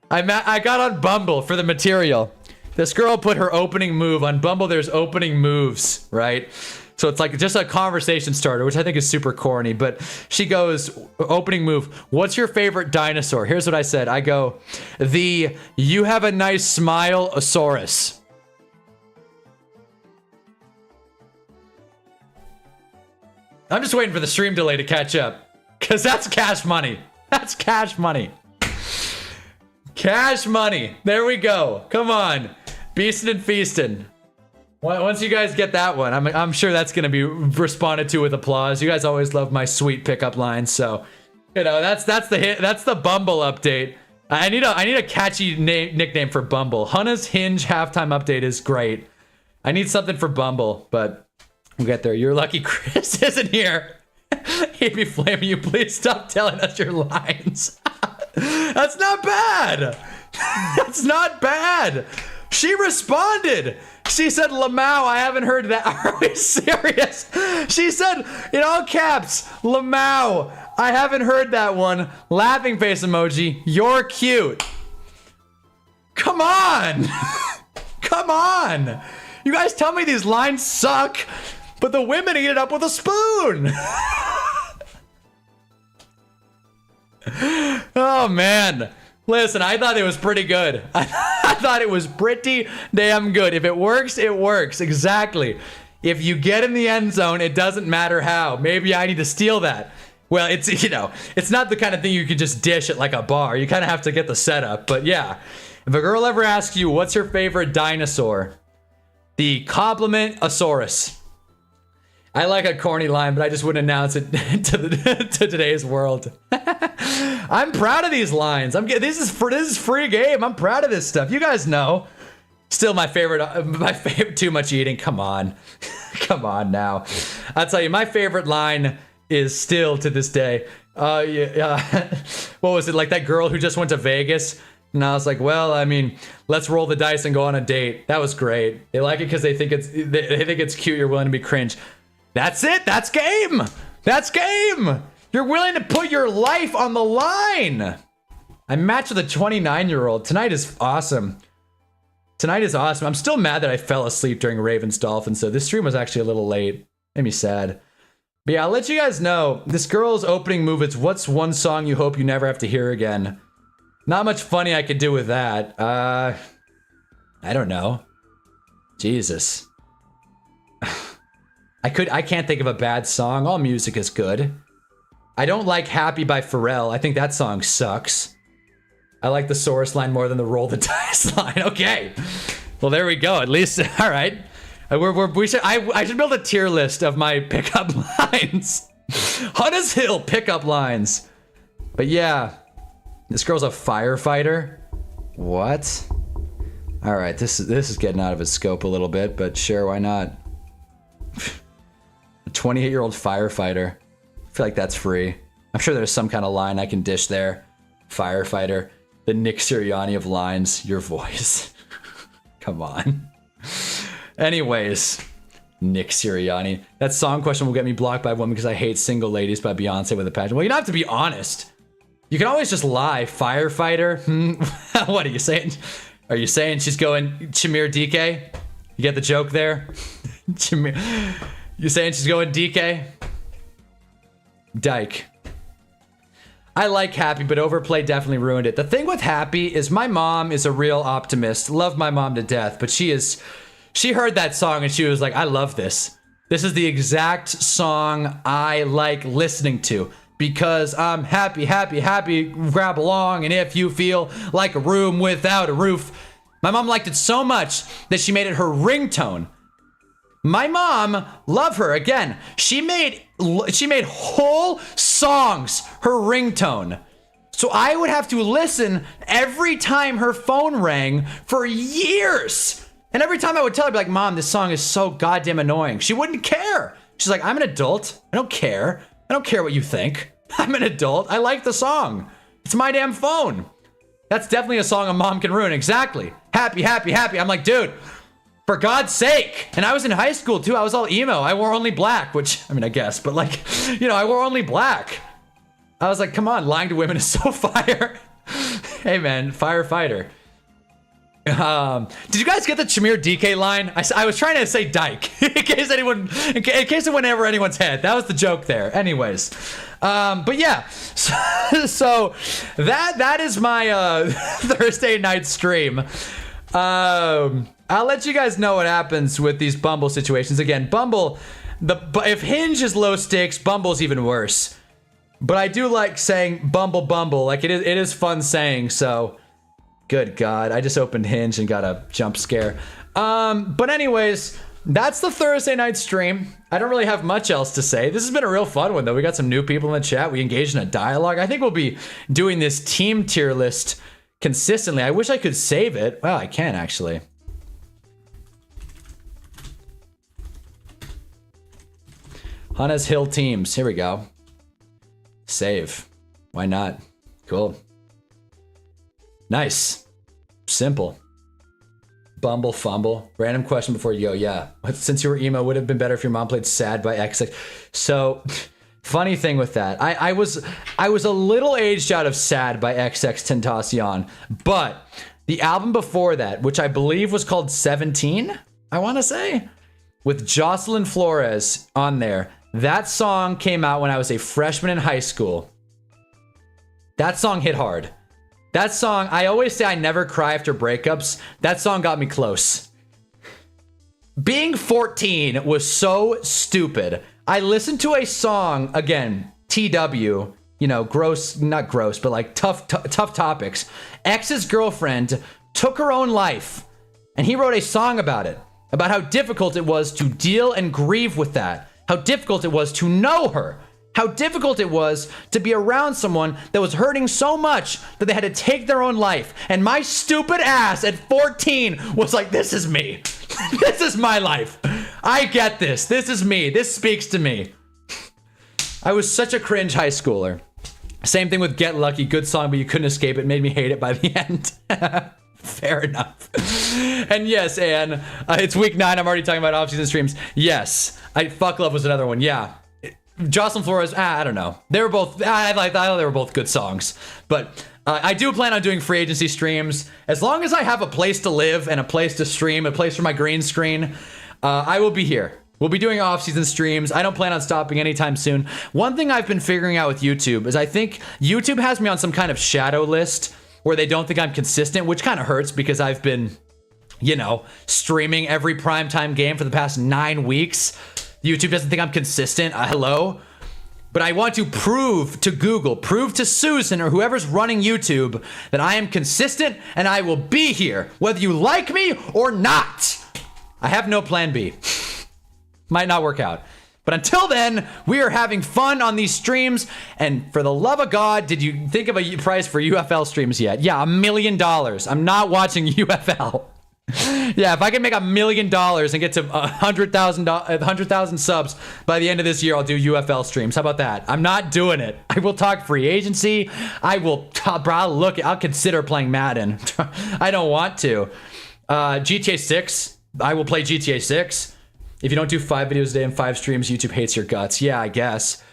I got on Bumble for the material. This girl put her opening move on Bumble. There's opening moves, right? So it's like just a conversation starter, which I think is super corny. But she goes, opening move, what's your favorite dinosaur? Here's what I said. I go, the you have a nice smile Asaurus. I'm just waiting for the stream delay to catch up. Because that's cash money. That's cash money. Cash money. There we go. Come on. Beastin' and feastin'. Once you guys get that one, I'm sure that's going to be responded to with applause. You guys always love my sweet pickup lines, so you know that's the hit. That's the Bumble update. I need a catchy nickname for Bumble. Hunna's Hinge halftime update is great. I need something for Bumble, but we'll get there. You're lucky Chris isn't here. He'd be flaming you. Please stop telling us your lines. That's not bad. That's not bad. She responded. She said, Lamau, I haven't heard that. Are we serious? She said, in all caps, Lamau, I haven't heard that one. Laughing face emoji. You're cute. Come on. Come on. You guys tell me these lines suck, but the women eat it up with a spoon. Oh, man. Listen, I thought it was pretty good. I thought it was pretty damn good. If it works, it works. Exactly. If you get in the end zone, it doesn't matter how. Maybe I need to steal that. Well, it's, you know, it's not the kind of thing you could just dish at like a bar. You kind of have to get the setup. But yeah, if a girl ever asks you, what's your favorite dinosaur? The compliment Asaurus. I like a corny line, but I just wouldn't announce it to today's world. I'm proud of these lines. This is free game. I'm proud of this stuff. You guys know. Still my favorite. Too much eating. Come on, come on now. I'll tell you, my favorite line is still to this day. Yeah. What was it, like that girl who just went to Vegas? And I was like, well, I mean, let's roll the dice and go on a date. That was great. They like it because they think it's cute. You're willing to be cringe. That's it. That's game. That's game. You're willing to put your life on the line. I matched with a 29-year-old. Tonight is awesome. Tonight is awesome. I'm still mad that I fell asleep during Ravens Dolphins, so this stream was actually a little late. Made me sad. But yeah, I'll let you guys know. This girl's opening move is, what's one song you hope you never have to hear again? Not much funny I could do with that. I don't know. Jesus. I can't think of a bad song. All music is good. I don't like Happy by Pharrell. I think that song sucks. I like the Source line more than the Roll the Dice line. Okay. Well, there we go. At least, all right. I should build a tier list of my pickup lines. Hunna's Hill pickup lines. But yeah, this girl's a firefighter. What? All right, this is getting out of its scope a little bit, but sure, why not? A 28-year-old firefighter. I feel like that's free. I'm sure there's some kind of line I can dish there. Firefighter. The Nick Sirianni of lines. Your voice. Come on. Anyways, Nick Sirianni. That song question will get me blocked by Woman Because I Hate Single Ladies by Beyonce with a Passion. Well, you don't have to be honest. You can always just lie. Firefighter? What are you saying? Are you saying she's going Chimere DK? You get the joke there? You saying she's going DK? Dyke. I like Happy, but Overplay definitely ruined it. The thing with Happy is my mom is a real optimist. Love my mom to death, but she heard that song and she was like, I love this. This is the exact song I like listening to because I'm happy, happy, happy, grab along, and if you feel like a room without a roof. My mom liked it so much that she made it her ringtone. My mom, love her again. She made whole songs her ringtone. So I would have to listen every time her phone rang for years. And every time I would tell her, I'd be like, Mom, this song is so goddamn annoying. She wouldn't care. She's like, I'm an adult. I don't care. I don't care what you think. I'm an adult. I like the song. It's my damn phone. That's definitely a song a mom can ruin. Exactly. Happy, happy, happy. I'm like, dude. For God's sake. And I was in high school too. I was all emo. I wore only black, which, I mean, I guess, but like, you know, I wore only black. I was like, come on, lying to women is so fire. Hey man, firefighter. Did you guys get the Chimere DK line? I was trying to say dyke in case it went over anyone's head. That was the joke there. Anyways, but yeah, so that is my Thursday night stream. I'll let you guys know what happens with these Bumble situations. Again, Bumble, if Hinge is low stakes, Bumble's even worse. But I do like saying Bumble, like it is fun saying. So, good God, I just opened Hinge and got a jump scare. But anyways, that's the Thursday night stream. I don't really have much else to say. This has been a real fun one though. We got some new people in the chat. We engaged in a dialogue. I think we'll be doing this team tier list consistently. I wish I could save it. Well, I can actually. Hannah's Hill teams. Here we go. Save. Why not? Cool. Nice. Simple. Bumble fumble. Random question before you go. Yeah. Since you were emo, would it have been better if your mom played Sad by XX? So, funny thing with that. I was a little aged out of Sad by XX Tentacion, but the album before that, which I believe was called 17, I want to say, with Jocelyn Flores on there. That song came out when I was a freshman in high school. That song hit hard. That song, I always say I never cry after breakups. That song got me close. Being 14 was so stupid. I listened to a song, again, TW, you know, gross, not gross, but like tough topics. Ex's girlfriend took her own life, and he wrote a song about it, about how difficult it was to deal and grieve with that. How difficult it was to know her. How difficult it was to be around someone that was hurting so much that they had to take their own life. And my stupid ass at 14 was like, this is me. This is my life. I get this. This is me. This speaks to me. I was such a cringe high schooler. Same thing with Get Lucky. Good song, but you couldn't escape it. Made me hate it by the end. Fair enough. And yes, Anne, it's week 9. I'm already talking about off-season streams. Yes. Fuck Love was another one. Yeah. Jocelyn Flores, I don't know. They were both, I thought they were both good songs. But I do plan on doing free agency streams. As long as I have a place to live and a place to stream, a place for my green screen, I will be here. We'll be doing off-season streams. I don't plan on stopping anytime soon. One thing I've been figuring out with YouTube is I think YouTube has me on some kind of shadow list where they don't think I'm consistent, which kind of hurts because I've been, you know, streaming every primetime game for the past 9 weeks. YouTube doesn't think I'm consistent. Hello? But I want to prove to Google, prove to Susan or whoever's running YouTube that I am consistent and I will be here, whether you like me or not. I have no plan B. Might not work out. But until then, we are having fun on these streams. And for the love of God, did you think of a price for UFL streams yet? Yeah, $1 million. I'm not watching UFL. Yeah, if I can make $1 million and get to 100,000 subs by the end of this year, I'll do UFL streams. How about that? I'm not doing it. I will talk free agency. I'll consider playing Madden. I don't want to. GTA 6. I will play GTA 6. If you don't do 5 videos a day and 5 streams, YouTube hates your guts. Yeah, I guess.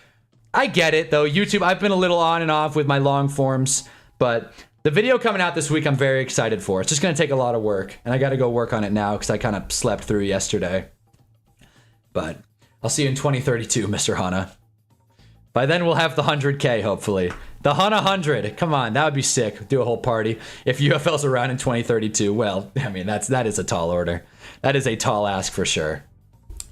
I get it though. YouTube, I've been a little on and off with my long forms, but the video coming out this week, I'm very excited for. It's just going to take a lot of work, and I got to go work on it now because I kind of slept through yesterday. But I'll see you in 2032, Mr. Hana. By then, we'll have the 100K, hopefully. The Hana 100. Come on, that would be sick. Do a whole party. If UFL's around in 2032, well, I mean, that is a tall order. That is a tall ask for sure.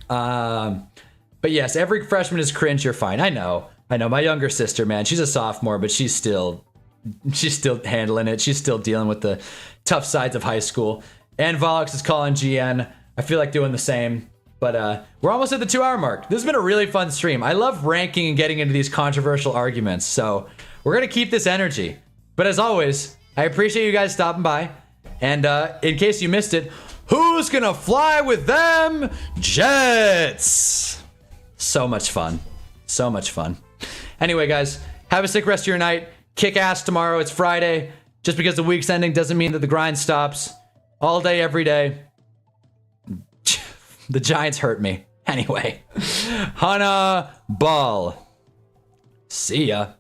But yes, every freshman is cringe. You're fine. I know. My younger sister, man, she's a sophomore, but she's still handling it. She's still dealing with the tough sides of high school. And Volux is calling GN. I feel like doing the same. But we're almost at the 2-hour mark. This has been a really fun stream. I love ranking and getting into these controversial arguments. So we're going to keep this energy. But as always, I appreciate you guys stopping by. And in case you missed it, who's going to fly with them jets? So much fun. So much fun. Anyway, guys, have a sick rest of your night. Kick ass tomorrow. It's Friday. Just because the week's ending doesn't mean that the grind stops. All day, every day. The Giants hurt me. Anyway, Hunna Ball. See ya.